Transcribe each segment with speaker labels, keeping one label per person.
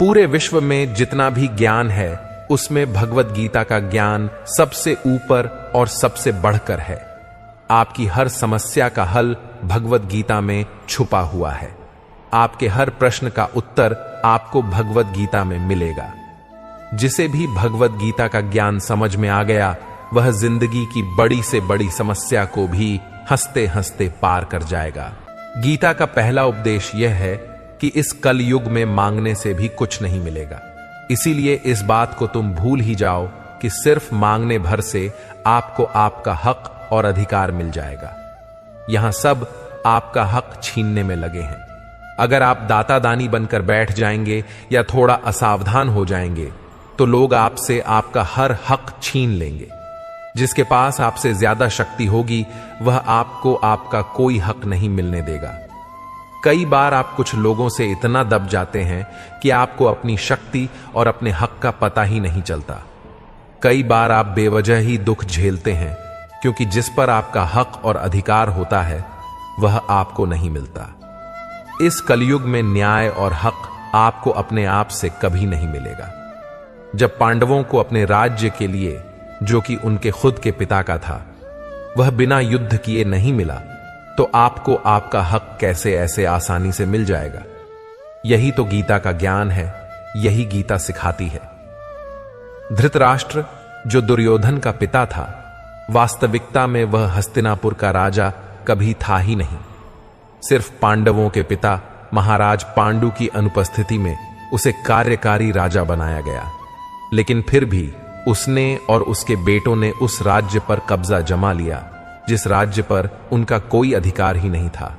Speaker 1: पूरे विश्व में जितना भी ज्ञान है उसमें भगवत गीता का ज्ञान सबसे ऊपर और सबसे बढ़कर है। आपकी हर समस्या का हल भगवत गीता में छुपा हुआ है। आपके हर प्रश्न का उत्तर आपको भगवत गीता में मिलेगा। जिसे भी भगवत गीता का ज्ञान समझ में आ गया वह जिंदगी की बड़ी से बड़ी समस्या को भी हंसते हंसते पार कर जाएगा। गीता का पहला उपदेश यह है कि इस कलयुग में मांगने से भी कुछ नहीं मिलेगा। इसीलिए इस बात को तुम भूल ही जाओ कि सिर्फ मांगने भर से आपको आपका हक और अधिकार मिल जाएगा। यहां सब आपका हक छीनने में लगे हैं। अगर आप दाता दानी बनकर बैठ जाएंगे या थोड़ा असावधान हो जाएंगे तो लोग आपसे आपका हर हक छीन लेंगे। जिसके पास आपसे ज्यादा शक्ति होगी वह आपको आपका कोई हक नहीं मिलने देगा। कई बार आप कुछ लोगों से इतना दब जाते हैं कि आपको अपनी शक्ति और अपने हक का पता ही नहीं चलता। कई बार आप बेवजह ही दुख झेलते हैं क्योंकि जिस पर आपका हक और अधिकार होता है वह आपको नहीं मिलता। इस कलयुग में न्याय और हक आपको अपने आप से कभी नहीं मिलेगा। जब पांडवों को अपने राज्य के लिए, जो कि उनके खुद के पिता का था, वह बिना युद्ध किए नहीं मिला, तो आपको आपका हक कैसे ऐसे आसानी से मिल जाएगा? यही तो गीता का ज्ञान है, यही गीता सिखाती है। धृतराष्ट्र, जो दुर्योधन का पिता था, वास्तविकता में वह हस्तिनापुर का राजा कभी था ही नहीं। सिर्फ पांडवों के पिता महाराज पांडु की अनुपस्थिति में उसे कार्यकारी राजा बनाया गया। लेकिन फिर भी उसने और उसके बेटों ने उस राज्य पर कब्जा जमा लिया जिस राज्य पर उनका कोई अधिकार ही नहीं था,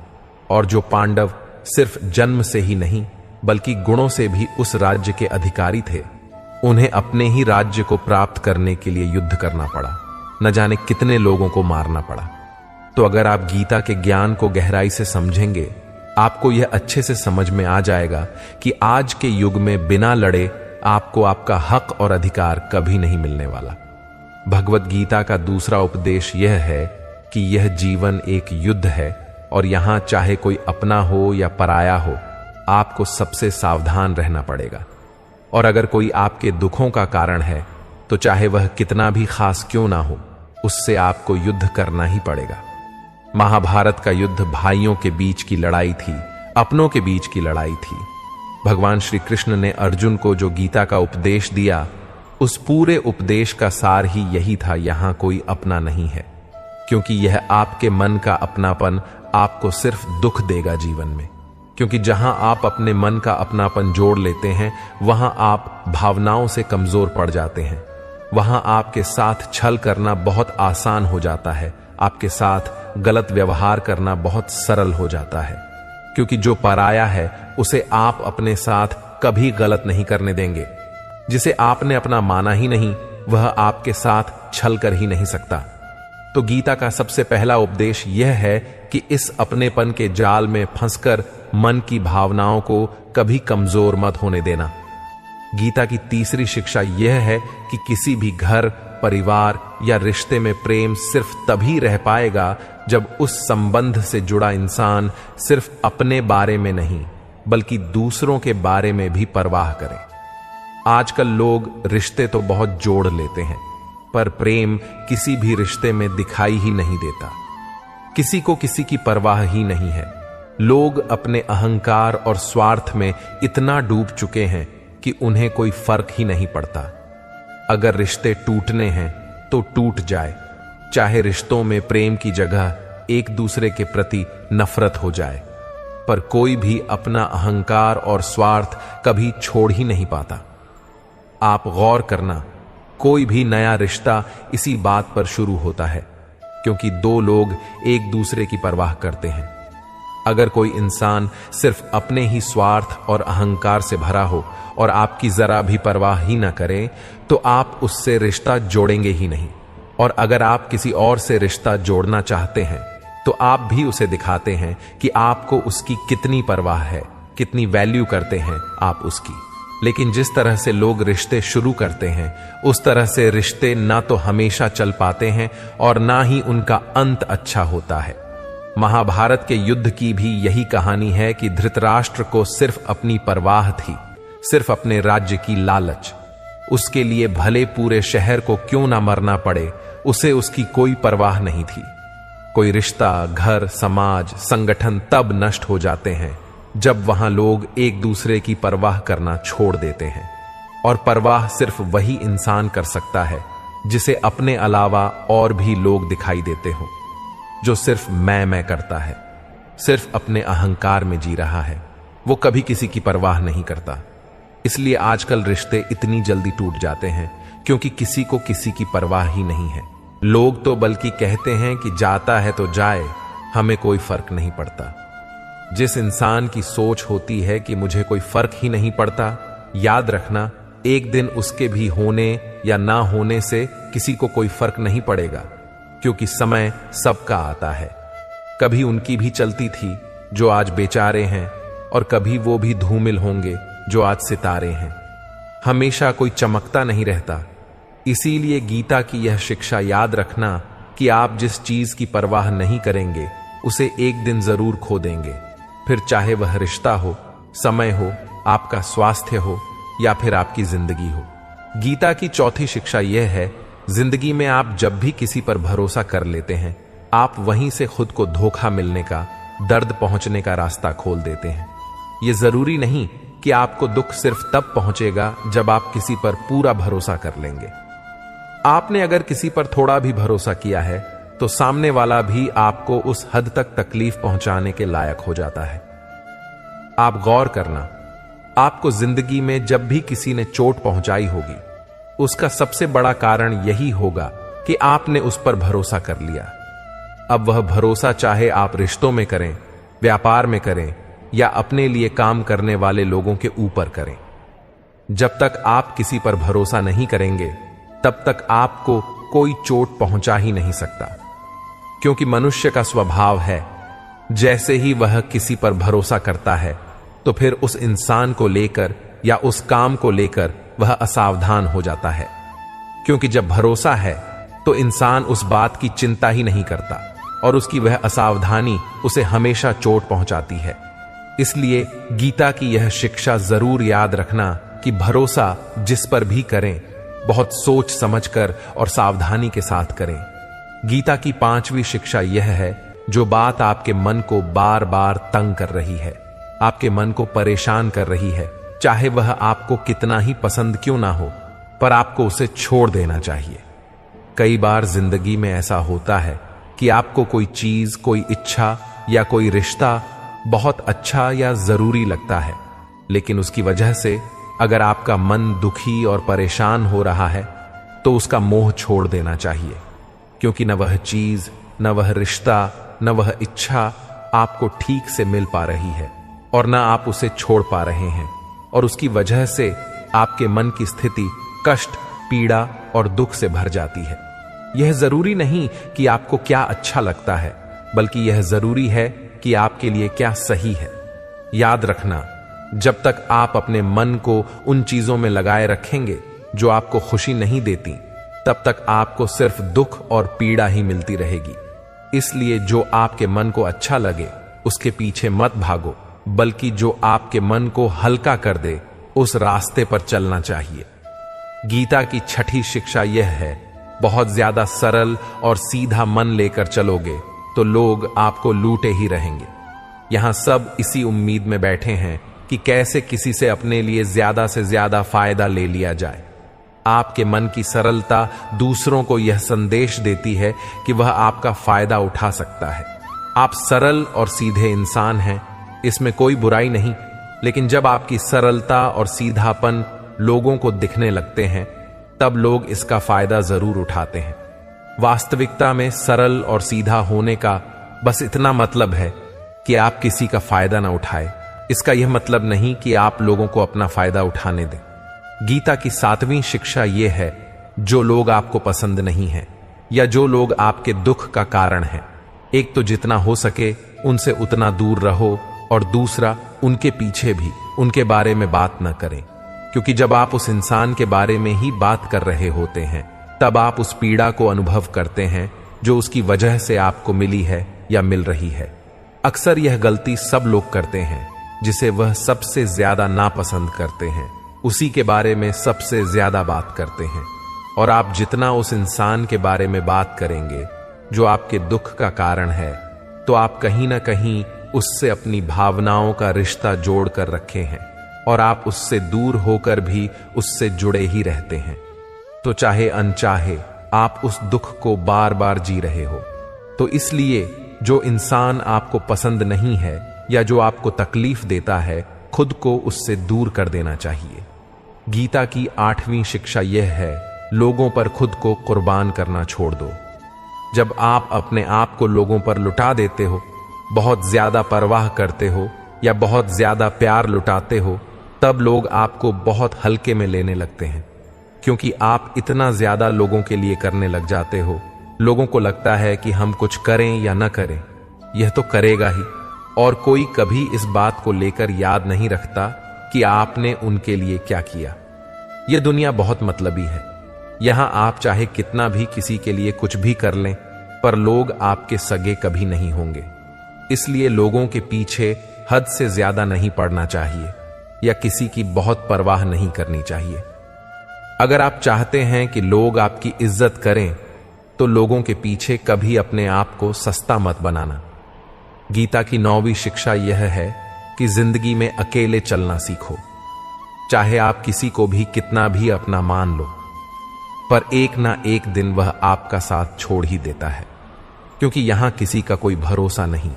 Speaker 1: और जो पांडव सिर्फ जन्म से ही नहीं बल्कि गुणों से भी उस राज्य के अधिकारी थे, उन्हें अपने ही राज्य को प्राप्त करने के लिए युद्ध करना पड़ा। न जाने कितने लोगों को मारना पड़ा। तो अगर आप गीता के ज्ञान को गहराई से समझेंगे, आपको यह अच्छे से समझ में आ जाएगा कि आज के युग में बिना लड़े आपको आपका हक और अधिकार कभी नहीं मिलने वाला। भगवत गीता का दूसरा उपदेश यह है कि यह जीवन एक युद्ध है और यहां चाहे कोई अपना हो या पराया हो, आपको सबसे सावधान रहना पड़ेगा। और अगर कोई आपके दुखों का कारण है तो चाहे वह कितना भी खास क्यों ना हो, उससे आपको युद्ध करना ही पड़ेगा। महाभारत का युद्ध भाइयों के बीच की लड़ाई थी, अपनों के बीच की लड़ाई थी। भगवान श्री कृष्ण ने अर्जुन को जो गीता का उपदेश दिया, उस पूरे उपदेश का सार ही यही था, यहां कोई अपना नहीं है, क्योंकि यह आपके मन का अपनापन आपको सिर्फ दुख देगा जीवन में। क्योंकि जहां आप अपने मन का अपनापन जोड़ लेते हैं वहां आप भावनाओं से कमजोर पड़ जाते हैं। वहां आपके साथ छल करना बहुत आसान हो जाता है, आपके साथ गलत व्यवहार करना बहुत सरल हो जाता है। क्योंकि जो पराया है उसे आप अपने साथ कभी गलत नहीं करने देंगे। जिसे आपने अपना माना ही नहीं वह आपके साथ छल कर ही नहीं सकता। तो गीता का सबसे पहला उपदेश यह है कि इस अपनेपन के जाल में फंसकर मन की भावनाओं को कभी कमजोर मत होने देना। गीता की तीसरी शिक्षा यह है कि किसी भी घर, परिवार या रिश्ते में प्रेम सिर्फ तभी रह पाएगा जब उस संबंध से जुड़ा इंसान सिर्फ अपने बारे में नहीं बल्कि दूसरों के बारे में भी परवाह करे। आजकल लोग रिश्ते तो बहुत जोड़ लेते हैं, पर प्रेम किसी भी रिश्ते में दिखाई ही नहीं देता। किसी को किसी की परवाह ही नहीं है। लोग अपने अहंकार और स्वार्थ में इतना डूब चुके हैं कि उन्हें कोई फर्क ही नहीं पड़ता। अगर रिश्ते टूटने हैं तो टूट जाए, चाहे रिश्तों में प्रेम की जगह एक दूसरे के प्रति नफरत हो जाए, पर कोई भी अपना अहंकार और स्वार्थ कभी छोड़ ही नहीं पाता। आप गौर करना, कोई भी नया रिश्ता इसी बात पर शुरू होता है क्योंकि दो लोग एक दूसरे की परवाह करते हैं। अगर कोई इंसान सिर्फ अपने ही स्वार्थ और अहंकार से भरा हो और आपकी जरा भी परवाह ही ना करे तो आप उससे रिश्ता जोड़ेंगे ही नहीं। और अगर आप किसी और से रिश्ता जोड़ना चाहते हैं तो आप भी उसे दिखाते हैं कि आपको उसकी कितनी परवाह है, कितनी वैल्यू करते हैं आप उसकी। लेकिन जिस तरह से लोग रिश्ते शुरू करते हैं उस तरह से रिश्ते ना तो हमेशा चल पाते हैं और ना ही उनका अंत अच्छा होता है। महाभारत के युद्ध की भी यही कहानी है कि धृतराष्ट्र को सिर्फ अपनी परवाह थी, सिर्फ अपने राज्य की लालच। उसके लिए भले पूरे शहर को क्यों ना मरना पड़े, उसे उसकी कोई परवाह नहीं थी। कोई रिश्ता, घर, समाज, संगठन तब नष्ट हो जाते हैं जब वहां लोग एक दूसरे की परवाह करना छोड़ देते हैं। और परवाह सिर्फ वही इंसान कर सकता है जिसे अपने अलावा और भी लोग दिखाई देते हो, जो सिर्फ मैं करता है, सिर्फ अपने अहंकार में जी रहा है। वो कभी किसी की परवाह नहीं करता। इसलिए आजकल रिश्ते इतनी जल्दी टूट जाते हैं क्योंकि किसी को किसी की परवाह ही नहीं है। लोग तो बल्कि कहते हैं कि जाता है तो जाए, हमें कोई फर्क नहीं पड़ता। जिस इंसान की सोच होती है कि मुझे कोई फर्क ही नहीं पड़ता, याद रखना एक दिन उसके भी होने या ना होने से किसी को कोई फर्क नहीं पड़ेगा, क्योंकि समय सबका आता है। कभी उनकी भी चलती थी जो आज बेचारे हैं, और कभी वो भी धूमिल होंगे जो आज सितारे हैं। हमेशा कोई चमकता नहीं रहता। इसीलिए गीता की यह शिक्षा याद रखना कि आप जिस चीज की परवाह नहीं करेंगे उसे एक दिन जरूर खो देंगे, फिर चाहे वह रिश्ता हो, समय हो, आपका स्वास्थ्य हो या फिर आपकी जिंदगी हो। गीता की चौथी शिक्षा यह है, जिंदगी में आप जब भी किसी पर भरोसा कर लेते हैं, आप वहीं से खुद को धोखा मिलने का, दर्द पहुंचने का रास्ता खोल देते हैं। यह जरूरी नहीं कि आपको दुख सिर्फ तब पहुंचेगा जब आप किसी पर पूरा भरोसा कर लेंगे। आपने अगर किसी पर थोड़ा भी भरोसा किया है तो सामने वाला भी आपको उस हद तक तकलीफ पहुंचाने के लायक हो जाता है। आप गौर करना, आपको जिंदगी में जब भी किसी ने चोट पहुंचाई होगी, उसका सबसे बड़ा कारण यही होगा कि आपने उस पर भरोसा कर लिया। अब वह भरोसा चाहे आप रिश्तों में करें, व्यापार में करें या अपने लिए काम करने वाले लोगों के ऊपर करें, जब तक आप किसी पर भरोसा नहीं करेंगे तब तक आपको कोई चोट पहुंचा ही नहीं सकता। क्योंकि मनुष्य का स्वभाव है, जैसे ही वह किसी पर भरोसा करता है तो फिर उस इंसान को लेकर या उस काम को लेकर वह असावधान हो जाता है। क्योंकि जब भरोसा है तो इंसान उस बात की चिंता ही नहीं करता और उसकी वह असावधानी उसे हमेशा चोट पहुंचाती है। इसलिए गीता की यह शिक्षा जरूर याद रखना कि भरोसा जिस पर भी करें, बहुत सोच समझकर और सावधानी के साथ करें। गीता की पांचवी शिक्षा यह है, जो बात आपके मन को बार बार तंग कर रही है, आपके मन को परेशान कर रही है, चाहे वह आपको कितना ही पसंद क्यों ना हो, पर आपको उसे छोड़ देना चाहिए। कई बार जिंदगी में ऐसा होता है कि आपको कोई चीज, कोई इच्छा या कोई रिश्ता बहुत अच्छा या जरूरी लगता है, लेकिन उसकी वजह से अगर आपका मन दुखी और परेशान हो रहा है तो उसका मोह छोड़ देना चाहिए। क्योंकि न वह चीज, न वह रिश्ता, न वह इच्छा आपको ठीक से मिल पा रही है और न आप उसे छोड़ पा रहे हैं, और उसकी वजह से आपके मन की स्थिति कष्ट, पीड़ा और दुख से भर जाती है। यह जरूरी नहीं कि आपको क्या अच्छा लगता है, बल्कि यह जरूरी है कि आपके लिए क्या सही है। याद रखना, जब तक आप अपने मन को उन चीजों में लगाए रखेंगे जो आपको खुशी नहीं देती, तब तक आपको सिर्फ दुख और पीड़ा ही मिलती रहेगी। इसलिए जो आपके मन को अच्छा लगे उसके पीछे मत भागो, बल्कि जो आपके मन को हल्का कर दे उस रास्ते पर चलना चाहिए। गीता की छठी शिक्षा यह है, बहुत ज्यादा सरल और सीधा मन लेकर चलोगे तो लोग आपको लूटे ही रहेंगे। यहां सब इसी उम्मीद में बैठे हैं कि कैसे किसी से अपने लिए ज्यादा से ज्यादा फायदा ले लिया जाए। आपके मन की सरलता दूसरों को यह संदेश देती है कि वह आपका फायदा उठा सकता है। आप सरल और सीधे इंसान हैं, इसमें कोई बुराई नहीं, लेकिन जब आपकी सरलता और सीधापन लोगों को दिखने लगते हैं तब लोग इसका फायदा जरूर उठाते हैं। वास्तविकता में सरल और सीधा होने का बस इतना मतलब है कि आप किसी का फायदा ना उठाए। इसका यह मतलब नहीं कि आप लोगों को अपना फायदा उठाने दें। गीता की सातवीं शिक्षा यह है, जो लोग आपको पसंद नहीं हैं या जो लोग आपके दुख का कारण हैं, एक तो जितना हो सके उनसे उतना दूर रहो, और दूसरा उनके पीछे भी उनके बारे में बात न करें। क्योंकि जब आप उस इंसान के बारे में ही बात कर रहे होते हैं तब आप उस पीड़ा को अनुभव करते हैं जो उसकी वजह से आपको मिली है या मिल रही है। अक्सर यह गलती सब लोग करते हैं जिसे वह सबसे ज्यादा नापसंद करते हैं। उसी के बारे में सबसे ज्यादा बात करते हैं। और आप जितना उस इंसान के बारे में बात करेंगे जो आपके दुख का कारण है, तो आप कहीं ना कहीं उससे अपनी भावनाओं का रिश्ता जोड़ कर रखे हैं और आप उससे दूर होकर भी उससे जुड़े ही रहते हैं। तो चाहे अनचाहे आप उस दुख को बार बार जी रहे हो। तो इसलिए जो इंसान आपको पसंद नहीं है या जो आपको तकलीफ देता है, खुद को उससे दूर कर देना चाहिए। गीता की 8वीं शिक्षा यह है, लोगों पर खुद को कुर्बान करना छोड़ दो। जब आप अपने आप को लोगों पर लुटा देते हो, बहुत ज्यादा परवाह करते हो या बहुत ज्यादा प्यार लुटाते हो, तब लोग आपको बहुत हल्के में लेने लगते हैं, क्योंकि आप इतना ज्यादा लोगों के लिए करने लग जाते हो। लोगों को लगता है कि हम कुछ करें या न करें, यह तो करेगा ही, और कोई कभी इस बात को लेकर याद नहीं रखता कि आपने उनके लिए क्या किया। यह दुनिया बहुत मतलबी है। यहां आप चाहे कितना भी किसी के लिए कुछ भी कर लें, पर लोग आपके सगे कभी नहीं होंगे। इसलिए लोगों के पीछे हद से ज्यादा नहीं पड़ना चाहिए या किसी की बहुत परवाह नहीं करनी चाहिए। अगर आप चाहते हैं कि लोग आपकी इज्जत करें, तो लोगों के पीछे कभी अपने आप को सस्ता मत बनाना। गीता की 9वीं शिक्षा यह है कि जिंदगी में अकेले चलना सीखो। चाहे आप किसी को भी कितना भी अपना मान लो, पर एक ना एक दिन वह आपका साथ छोड़ ही देता है, क्योंकि यहां किसी का कोई भरोसा नहीं,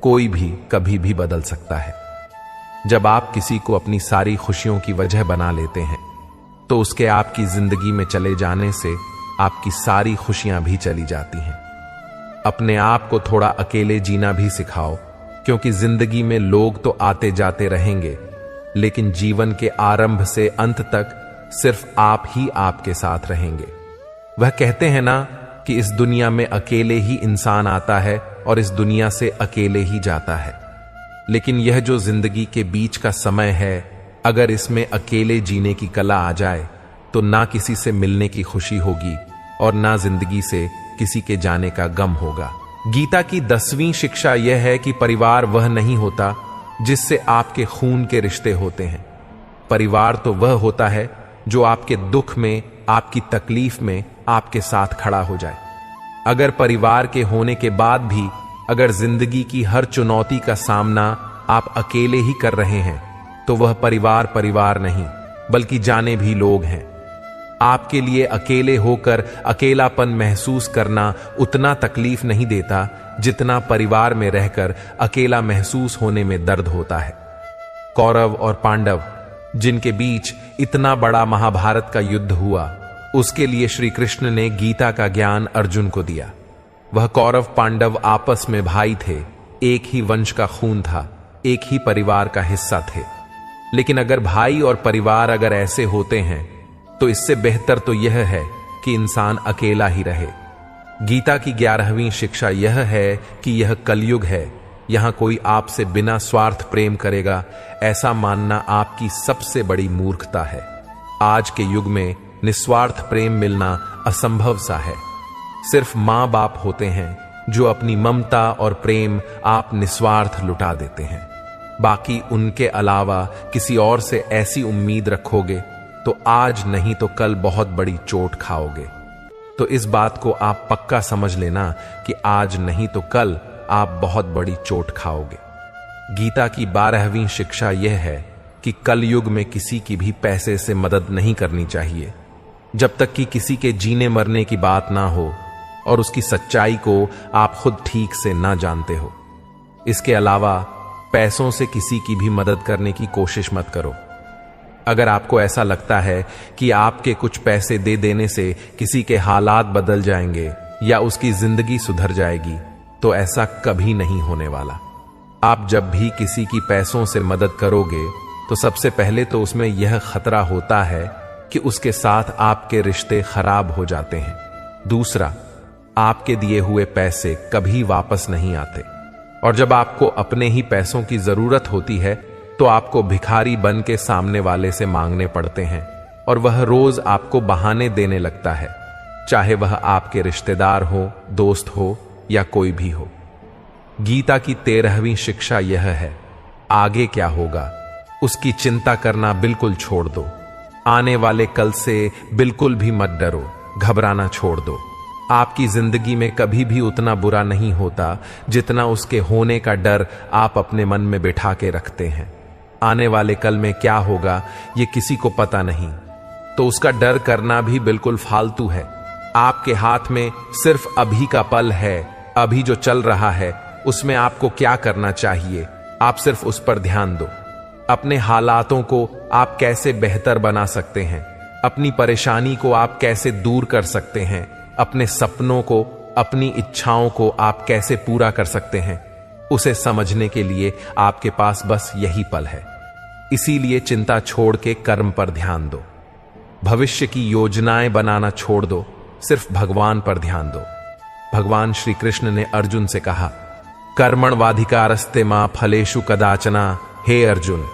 Speaker 1: कोई भी कभी भी बदल सकता है। जब आप किसी को अपनी सारी खुशियों की वजह बना लेते हैं, तो उसके आपकी जिंदगी में चले जाने से आपकी सारी खुशियां भी चली जाती हैं। अपने आप को थोड़ा अकेले जीना भी सिखाओ, क्योंकि जिंदगी में लोग तो आते जाते रहेंगे, लेकिन जीवन के आरंभ से अंत तक सिर्फ आप ही आपके साथ रहेंगे। वह कहते हैं ना कि इस दुनिया में अकेले ही इंसान आता है और इस दुनिया से अकेले ही जाता है। लेकिन यह जो जिंदगी के बीच का समय है, अगर इसमें अकेले जीने की कला आ जाए, तो ना किसी से मिलने की खुशी होगी और ना जिंदगी से किसी के जाने का गम होगा। गीता की 10वीं शिक्षा यह है कि परिवार वह नहीं होता जिससे आपके खून के रिश्ते होते हैं। परिवार तो वह होता है जो आपके दुख में, आपकी तकलीफ में आपके साथ खड़ा हो जाए। अगर परिवार के होने के बाद भी अगर जिंदगी की हर चुनौती का सामना आप अकेले ही कर रहे हैं, तो वह परिवार नहीं, बल्कि जाने भी लोग हैं। आपके लिए अकेले होकर अकेलापन महसूस करना उतना तकलीफ नहीं देता जितना परिवार में रहकर अकेला महसूस होने में दर्द होता है। कौरव और पांडव, जिनके बीच इतना बड़ा महाभारत का युद्ध हुआ, उसके लिए श्री कृष्ण ने गीता का ज्ञान अर्जुन को दिया। वह कौरव पांडव आपस में भाई थे, एक ही वंश का खून था, एक ही परिवार का हिस्सा थे। लेकिन अगर भाई और परिवार अगर ऐसे होते हैं, तो इससे बेहतर तो यह है कि इंसान अकेला ही रहे। गीता की 11वीं शिक्षा यह है कि यह कलयुग है। यहां कोई आपसे बिना स्वार्थ प्रेम करेगा, ऐसा मानना आपकी सबसे बड़ी मूर्खता है। आज के युग में निस्वार्थ प्रेम मिलना असंभव सा है। सिर्फ मां बाप होते हैं जो अपनी ममता और प्रेम आप निस्वार्थ लुटा देते हैं। बाकी उनके अलावा किसी और से ऐसी उम्मीद रखोगे तो आज नहीं तो कल बहुत बड़ी चोट खाओगे। तो इस बात को आप पक्का समझ लेना कि आज नहीं तो कल आप बहुत बड़ी चोट खाओगे। गीता की 12वीं शिक्षा यह है कि कलयुग में किसी की भी पैसे से मदद नहीं करनी चाहिए, जब तक कि किसी के जीने मरने की बात ना हो और उसकी सच्चाई को आप खुद ठीक से ना जानते हो। इसके अलावा पैसों से किसी की भी मदद करने की कोशिश मत करो। अगर आपको ऐसा लगता है कि आपके कुछ पैसे दे देने से किसी के हालात बदल जाएंगे या उसकी जिंदगी सुधर जाएगी, तो ऐसा कभी नहीं होने वाला। आप जब भी किसी की पैसों से मदद करोगे, तो सबसे पहले तो उसमें यह खतरा होता है कि उसके साथ आपके रिश्ते खराब हो जाते हैं। दूसरा, आपके दिए हुए पैसे कभी वापस नहीं आते, और जब आपको अपने ही पैसों की जरूरत होती है, तो आपको भिखारी बन के सामने वाले से मांगने पड़ते हैं, और वह रोज आपको बहाने देने लगता है, चाहे वह आपके रिश्तेदार हो, दोस्त हो या कोई भी हो। गीता की 13वीं शिक्षा यह है, आगे क्या होगा उसकी चिंता करना बिल्कुल छोड़ दो। आने वाले कल से बिल्कुल भी मत डरो, घबराना छोड़ दो। आपकी जिंदगी में कभी भी उतना बुरा नहीं होता जितना उसके होने का डर आप अपने मन में बिठा के रखते हैं। आने वाले कल में क्या होगा ये किसी को पता नहीं, तो उसका डर करना भी बिल्कुल फालतू है। आपके हाथ में सिर्फ अभी का पल है। अभी जो चल रहा है उसमें आपको क्या करना चाहिए, आप सिर्फ उस पर ध्यान दो। अपने हालातों को आप कैसे बेहतर बना सकते हैं, अपनी परेशानी को आप कैसे दूर कर सकते हैं, अपने सपनों को, अपनी इच्छाओं को आप कैसे पूरा कर सकते हैं, उसे समझने के लिए आपके पास बस यही पल है। इसीलिए चिंता छोड़ के कर्म पर ध्यान दो। भविष्य की योजनाएं बनाना छोड़ दो, सिर्फ भगवान पर ध्यान दो। भगवान श्री कृष्ण ने अर्जुन से कहा, कर्मण्वाधिकारस्ते मां फलेषु कदाचना। हे अर्जुन,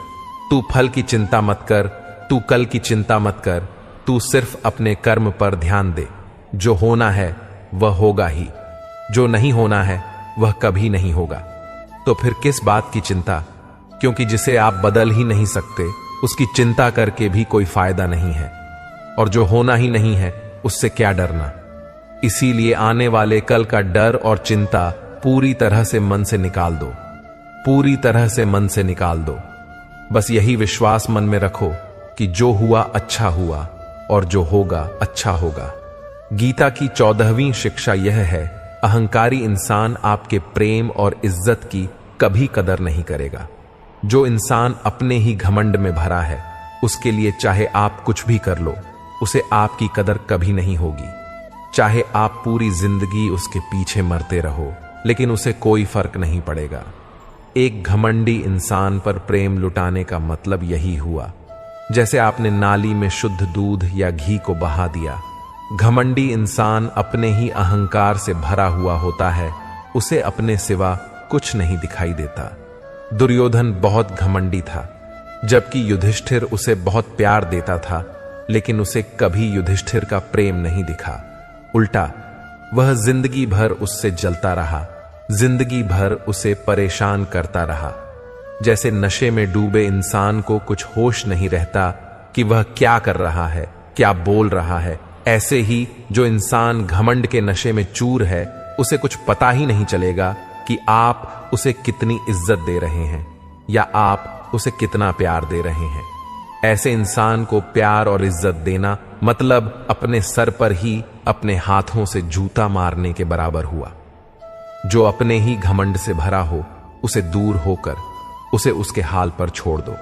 Speaker 1: तू फल की चिंता मत कर, तू कल की चिंता मत कर, तू सिर्फ अपने कर्म पर ध्यान दे। जो होना है वह होगा ही, जो नहीं होना है वह कभी नहीं होगा। तो फिर किस बात की चिंता, क्योंकि जिसे आप बदल ही नहीं सकते उसकी चिंता करके भी कोई फायदा नहीं है, और जो होना ही नहीं है उससे क्या डरना। इसीलिए आने वाले कल का डर और चिंता पूरी तरह से मन से निकाल दो, पूरी तरह से मन से निकाल दो। बस यही विश्वास मन में रखो कि जो हुआ अच्छा हुआ और जो होगा अच्छा होगा। गीता की 14वीं शिक्षा यह है, अहंकारी इंसान आपके प्रेम और इज्जत की कभी कदर नहीं करेगा। जो इंसान अपने ही घमंड में भरा है उसके लिए चाहे आप कुछ भी कर लो, उसे आपकी कदर कभी नहीं होगी। चाहे आप पूरी जिंदगी उसके पीछे मरते रहो, लेकिन उसे कोई फर्क नहीं पड़ेगा। एक घमंडी इंसान पर प्रेम लुटाने का मतलब यही हुआ जैसे आपने नाली में शुद्ध दूध या घी को बहा दिया। घमंडी इंसान अपने ही अहंकार से भरा हुआ होता है, उसे अपने सिवा कुछ नहीं दिखाई देता। दुर्योधन बहुत घमंडी था, जबकि युधिष्ठिर उसे बहुत प्यार देता था, लेकिन उसे कभी युधिष्ठिर का प्रेम नहीं दिखा। उल्टा वह जिंदगी भर उससे जलता रहा, जिंदगी भर उसे परेशान करता रहा। जैसे नशे में डूबे इंसान को कुछ होश नहीं रहता कि वह क्या कर रहा है, क्या बोल रहा है, ऐसे ही जो इंसान घमंड के नशे में चूर है उसे कुछ पता ही नहीं चलेगा कि आप उसे कितनी इज्जत दे रहे हैं या आप उसे कितना प्यार दे रहे हैं। ऐसे इंसान को प्यार और इज्जत देना मतलब अपने सर पर ही अपने हाथों से जूता मारने के बराबर हुआ। जो अपने ही घमंड से भरा हो उसे दूर होकर उसे उसके हाल पर छोड़ दो।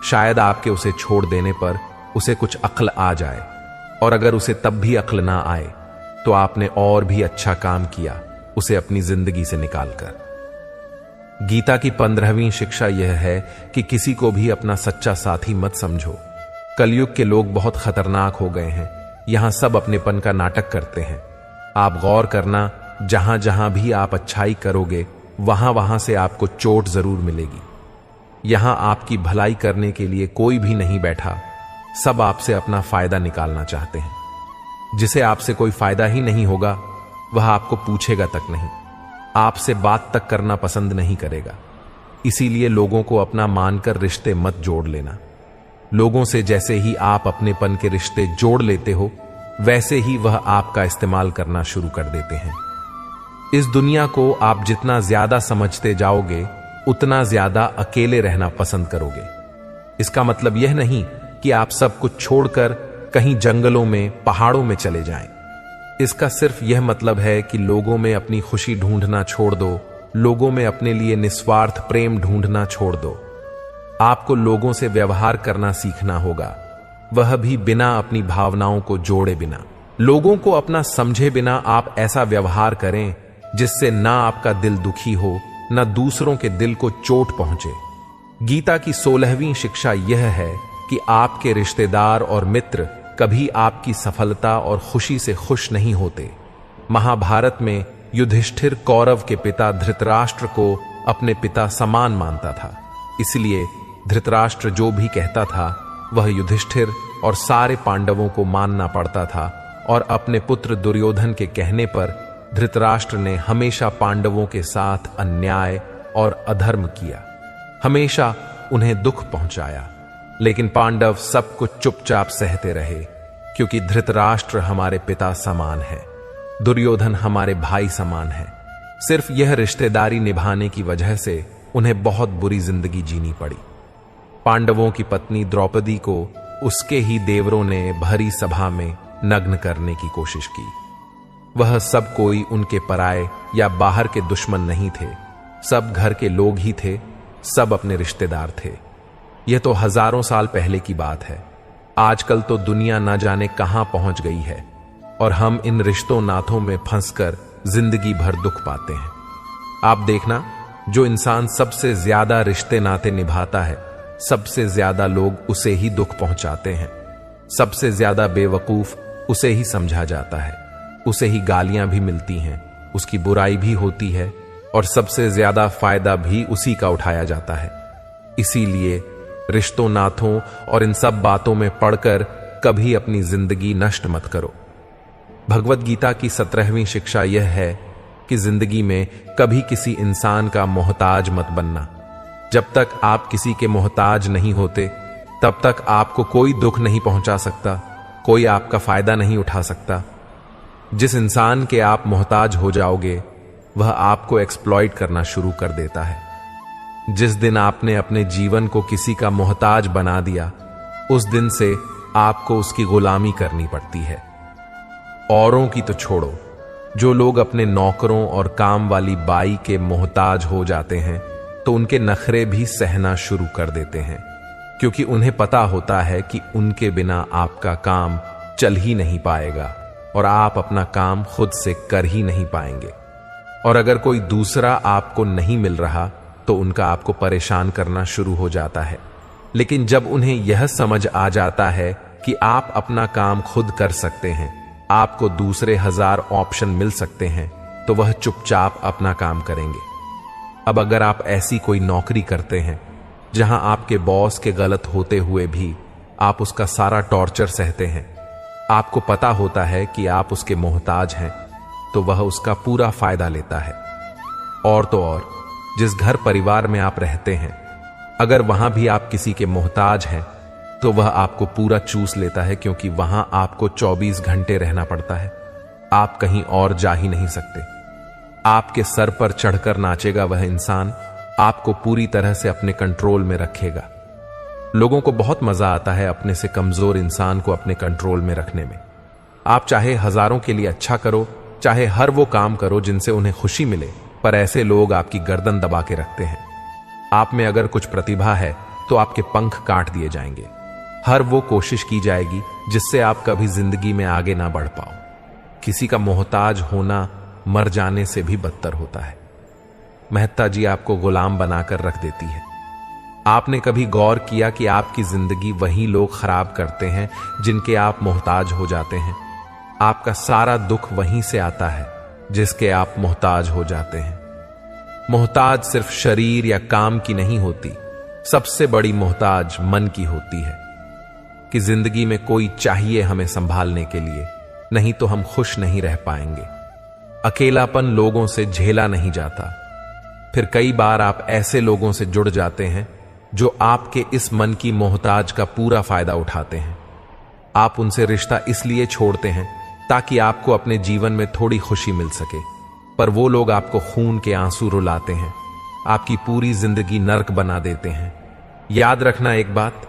Speaker 1: शायद आपके उसे छोड़ देने पर उसे कुछ अक्ल आ जाए, और अगर उसे तब भी अक्ल ना आए तो आपने और भी अच्छा काम किया उसे अपनी जिंदगी से निकालकर। गीता की 15वीं शिक्षा यह है कि किसी को भी अपना सच्चा साथी मत समझो। कलयुग के लोग बहुत खतरनाक हो गए हैं, यहां सब अपनेपन का नाटक करते हैं। आप गौर करना, जहां जहां भी आप अच्छाई करोगे वहां वहां से आपको चोट जरूर मिलेगी। यहां आपकी भलाई करने के लिए कोई भी नहीं बैठा, सब आपसे अपना फायदा निकालना चाहते हैं। जिसे आपसे कोई फायदा ही नहीं होगा वह आपको पूछेगा तक नहीं, आपसे बात तक करना पसंद नहीं करेगा। इसीलिए लोगों को अपना मानकर रिश्ते मत जोड़ लेना। लोगों से जैसे ही आप अपनेपन के रिश्ते जोड़ लेते हो वैसे ही वह आपका इस्तेमाल करना शुरू कर देते हैं। इस दुनिया को आप जितना ज्यादा समझते जाओगे उतना ज्यादा अकेले रहना पसंद करोगे। इसका मतलब यह नहीं कि आप सब कुछ छोड़कर कहीं जंगलों में, पहाड़ों में चले जाएं। इसका सिर्फ यह मतलब है कि लोगों में अपनी खुशी ढूंढना छोड़ दो, लोगों में अपने लिए निस्वार्थ प्रेम ढूंढना छोड़ दो। आपको लोगों से व्यवहार करना सीखना होगा, वह भी बिना अपनी भावनाओं को जोड़े बिना। लोगों को अपना समझे बिना आप ऐसा व्यवहार करें जिससे ना आपका दिल दुखी हो, ना दूसरों के दिल को चोट पहुंचे। गीता की 16वीं शिक्षा यह है कि आपके रिश्तेदार और मित्र कभी आपकी सफलता और खुशी से खुश नहीं होते। महाभारत में युधिष्ठिर कौरव के पिता धृतराष्ट्र को अपने पिता समान मानता था, इसलिए धृतराष्ट्र जो भी कहता था वह युधिष्ठिर और सारे पांडवों को मानना पड़ता था, और अपने पुत्र दुर्योधन के कहने पर धृतराष्ट्र ने हमेशा पांडवों के साथ अन्याय और अधर्म किया, हमेशा उन्हें दुख पहुंचाया। लेकिन पांडव सब कुछ चुपचाप सहते रहे, क्योंकि धृतराष्ट्र हमारे पिता समान है, दुर्योधन हमारे भाई समान है। सिर्फ यह रिश्तेदारी निभाने की वजह से उन्हें बहुत बुरी जिंदगी जीनी पड़ी। पांडवों की पत्नी द्रौपदी को उसके ही देवरों ने भरी सभा में नग्न करने की कोशिश की। वह सब कोई उनके पराये या बाहर के दुश्मन नहीं थे, सब घर के लोग ही थे, सब अपने रिश्तेदार थे। यह तो हजारों साल पहले की बात है। आजकल तो दुनिया न जाने कहां पहुंच गई है और हम इन रिश्तों नाथों में फंसकर जिंदगी भर दुख पाते हैं। आप देखना, जो इंसान सबसे ज्यादा रिश्ते नाते निभाता है, सबसे ज्यादा लोग उसे ही दुख पहुंचाते हैं। सबसे ज्यादा बेवकूफ उसे ही समझा जाता है, उसे ही गालियां भी मिलती हैं, उसकी बुराई भी होती है और सबसे ज्यादा फायदा भी उसी का उठाया जाता है। इसीलिए रिश्तों नाथों और इन सब बातों में पड़कर कभी अपनी जिंदगी नष्ट मत करो। भगवत गीता की 17वीं शिक्षा यह है कि जिंदगी में कभी किसी इंसान का मोहताज मत बनना। जब तक आप किसी के मोहताज नहीं होते, तब तक आपको कोई दुख नहीं पहुंचा सकता, कोई आपका फायदा नहीं उठा सकता। जिस इंसान के आप मोहताज हो जाओगे, वह आपको एक्सप्लॉइट करना शुरू कर देता है। जिस दिन आपने अपने जीवन को किसी का मोहताज बना दिया, उस दिन से आपको उसकी गुलामी करनी पड़ती है। औरों की तो छोड़ो, जो लोग अपने नौकरों और काम वाली बाई के मोहताज हो जाते हैं, तो उनके नखरे भी सहना शुरू कर देते हैं, क्योंकि उन्हें पता होता है कि उनके बिना आपका काम चल ही नहीं पाएगा और आप अपना काम खुद से कर ही नहीं पाएंगे। और अगर कोई दूसरा आपको नहीं मिल रहा, तो उनका आपको परेशान करना शुरू हो जाता है। लेकिन जब उन्हें यह समझ आ जाता है कि आप अपना काम खुद कर सकते हैं, आपको दूसरे 1000 ऑप्शन मिल सकते हैं, तो वह चुपचाप अपना काम करेंगे। अब अगर आप ऐसी कोई नौकरी करते हैं जहां आपके बॉस के गलत होते हुए भी आप उसका सारा टॉर्चर सहते हैं, आपको पता होता है कि आप उसके मोहताज हैं, तो वह उसका पूरा फायदा लेता है। और तो और, जिस घर परिवार में आप रहते हैं, अगर वहां भी आप किसी के मोहताज हैं, तो वह आपको पूरा चूस लेता है, क्योंकि वहां आपको 24 घंटे रहना पड़ता है। आप कहीं और जा ही नहीं सकते। आपके सर पर चढ़कर नाचेगा वह इंसान, आपको पूरी तरह से अपने कंट्रोल में रखेगा। लोगों को बहुत मजा आता है अपने से कमजोर इंसान को अपने कंट्रोल में रखने में। आप चाहे हजारों के लिए अच्छा करो, चाहे हर वो काम करो जिनसे उन्हें खुशी मिले, पर ऐसे लोग आपकी गर्दन दबा के रखते हैं। आप में अगर कुछ प्रतिभा है, तो आपके पंख काट दिए जाएंगे। हर वो कोशिश की जाएगी जिससे आप कभी जिंदगी में आगे ना बढ़ पाओ। किसी का मोहताज होना मर जाने से भी बदतर होता है। महत्ता जी आपको गुलाम बनाकर रख देती है। आपने कभी गौर किया कि आपकी जिंदगी वही लोग खराब करते हैं जिनके आप मोहताज हो जाते हैं? आपका सारा दुख वहीं से आता है जिसके आप मोहताज हो जाते हैं। मोहताज सिर्फ शरीर या काम की नहीं होती, सबसे बड़ी मोहताज मन की होती है। कि जिंदगी में कोई चाहिए हमें संभालने के लिए, नहीं तो हम खुश नहीं रह पाएंगे। अकेलापन लोगों से झेला नहीं जाता। फिर कई बार आप ऐसे लोगों से जुड़ जाते हैं जो आपके इस मन की मोहताज का पूरा फायदा उठाते हैं। आप उनसे रिश्ता इसलिए छोड़ते हैं ताकि आपको अपने जीवन में थोड़ी खुशी मिल सके, पर वो लोग आपको खून के आंसू रुलाते हैं, आपकी पूरी जिंदगी नर्क बना देते हैं। याद रखना एक बात,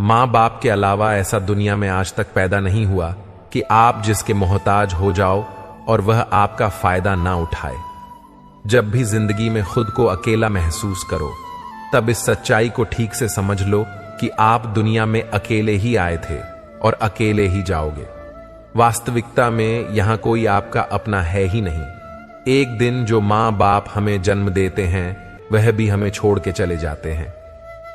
Speaker 1: मां बाप के अलावा ऐसा दुनिया में आज तक पैदा नहीं हुआ कि आप जिसके मोहताज हो जाओ और वह आपका फायदा ना उठाए। जब भी जिंदगी में खुद को अकेला महसूस करो, तब इस सच्चाई को ठीक से समझ लो कि आप दुनिया में अकेले ही आए थे और अकेले ही जाओगे। वास्तविकता में यहां कोई आपका अपना है ही नहीं। एक दिन जो मां बाप हमें जन्म देते हैं, वह भी हमें छोड़ के चले जाते हैं।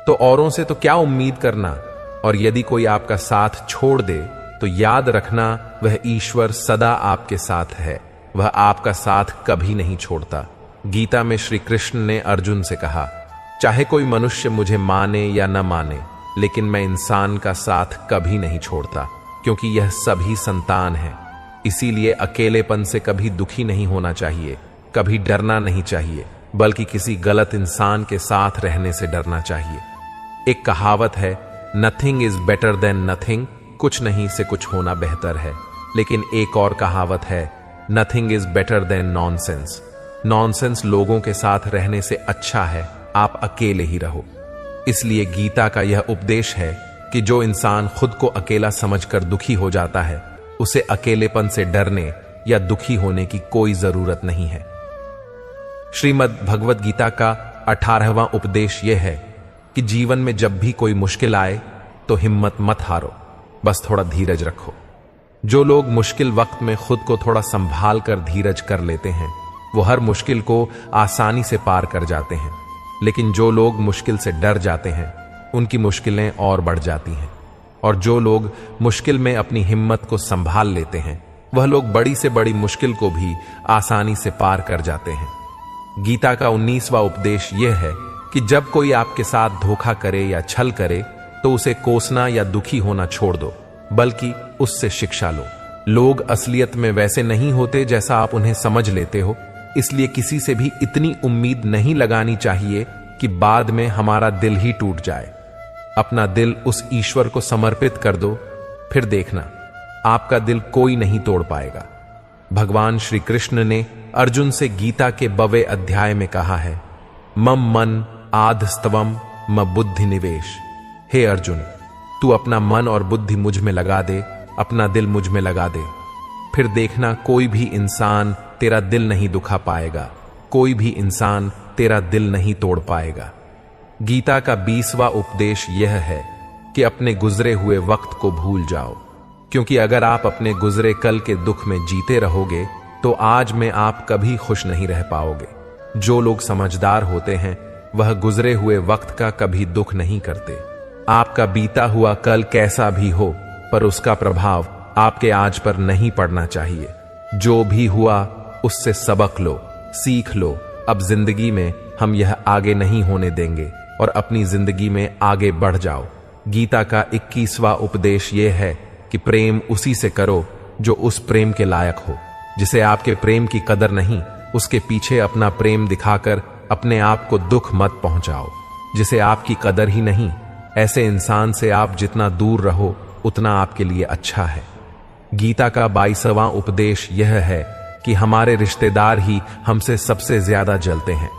Speaker 1: तो औरों से तो क्या उम्मीद करना, और यदि कोई आपका साथ छोड़ दे तो याद रखना वह ईश्वर सदा आपके साथ है, वह आपका साथ कभी नहीं छोड़ता। गीता में श्री कृष्ण ने अर्जुन से कहा, चाहे कोई मनुष्य मुझे माने या न माने, लेकिन मैं इंसान का साथ कभी नहीं छोड़ता, क्योंकि यह सभी संतान है। इसीलिए अकेलेपन से कभी दुखी नहीं होना चाहिए, कभी डरना नहीं चाहिए, बल्कि किसी गलत इंसान के साथ रहने से डरना चाहिए। एक कहावत है nothing is better than nothing, कुछ नहीं से कुछ होना बेहतर है। लेकिन एक और कहावत है, nothing is better than nonsense. Nonsense लोगों के साथ रहने से अच्छा है आप अकेले ही रहो। इसलिए गीता का यह उपदेश है कि जो इंसान खुद को अकेला समझकर दुखी हो जाता है, उसे अकेलेपन से डरने या दुखी होने की कोई जरूरत नहीं है। श्रीमद् भगवद गीता का 18वां उपदेश यह है कि जीवन में जब भी कोई मुश्किल आए तो हिम्मत मत हारो, बस थोड़ा धीरज रखो। जो लोग मुश्किल वक्त में खुद को थोड़ा संभाल कर धीरज कर लेते हैं, वो हर मुश्किल को आसानी से पार कर जाते हैं। लेकिन जो लोग मुश्किल से डर जाते हैं, उनकी मुश्किलें और बढ़ जाती हैं। और जो लोग मुश्किल में अपनी हिम्मत को संभाल लेते हैं, वह लोग बड़ी से बड़ी मुश्किल को भी आसानी से पार कर जाते हैं। गीता का 19वां उपदेश यह है कि जब कोई आपके साथ धोखा करे या छल करे तो उसे कोसना या दुखी होना छोड़ दो, बल्कि उससे शिक्षा लो। लोग असलियत में वैसे नहीं होते जैसा आप उन्हें समझ लेते हो, इसलिए किसी से भी इतनी उम्मीद नहीं लगानी चाहिए कि बाद में हमारा दिल ही टूट जाए। अपना दिल उस ईश्वर को समर्पित कर दो, फिर देखना आपका दिल कोई नहीं तोड़ पाएगा। भगवान श्री कृष्ण ने अर्जुन से गीता के 92वें अध्याय में कहा है, मम मन आधस्तवम म बुद्धि निवेश। हे अर्जुन, तू अपना मन और बुद्धि मुझ में लगा दे, अपना दिल मुझ में लगा दे, फिर देखना कोई भी इंसान तेरा दिल नहीं दुखा पाएगा, कोई भी इंसान तेरा दिल नहीं तोड़ पाएगा। गीता का 20वां उपदेश यह है कि अपने गुजरे हुए वक्त को भूल जाओ, क्योंकि अगर आप अपने गुजरे कल के दुख में जीते रहोगे तो आज में आप कभी खुश नहीं रह पाओगे। जो लोग समझदार होते हैं वह गुजरे हुए वक्त का कभी दुख नहीं करते। आपका बीता हुआ कल कैसा भी हो, पर उसका प्रभाव आपके आज पर नहीं पड़ना चाहिए। जो भी हुआ उससे सबक लो, सीख लो। अब जिंदगी में हम यह आगे नहीं होने देंगे और अपनी जिंदगी में आगे बढ़ जाओ। गीता का 21वां उपदेश यह है कि प्रेम उसी से करो जो उस प्रेम के लायक हो। जिसे आपके प्रेम की कदर नहीं, उसके पीछे अपना प्रेम दिखाकर अपने आप को दुख मत पहुंचाओ। जिसे आपकी कदर ही नहीं, ऐसे इंसान से आप जितना दूर रहो उतना आपके लिए अच्छा है। गीता का 22वां उपदेश यह है कि हमारे रिश्तेदार ही हमसे सबसे ज्यादा जलते हैं।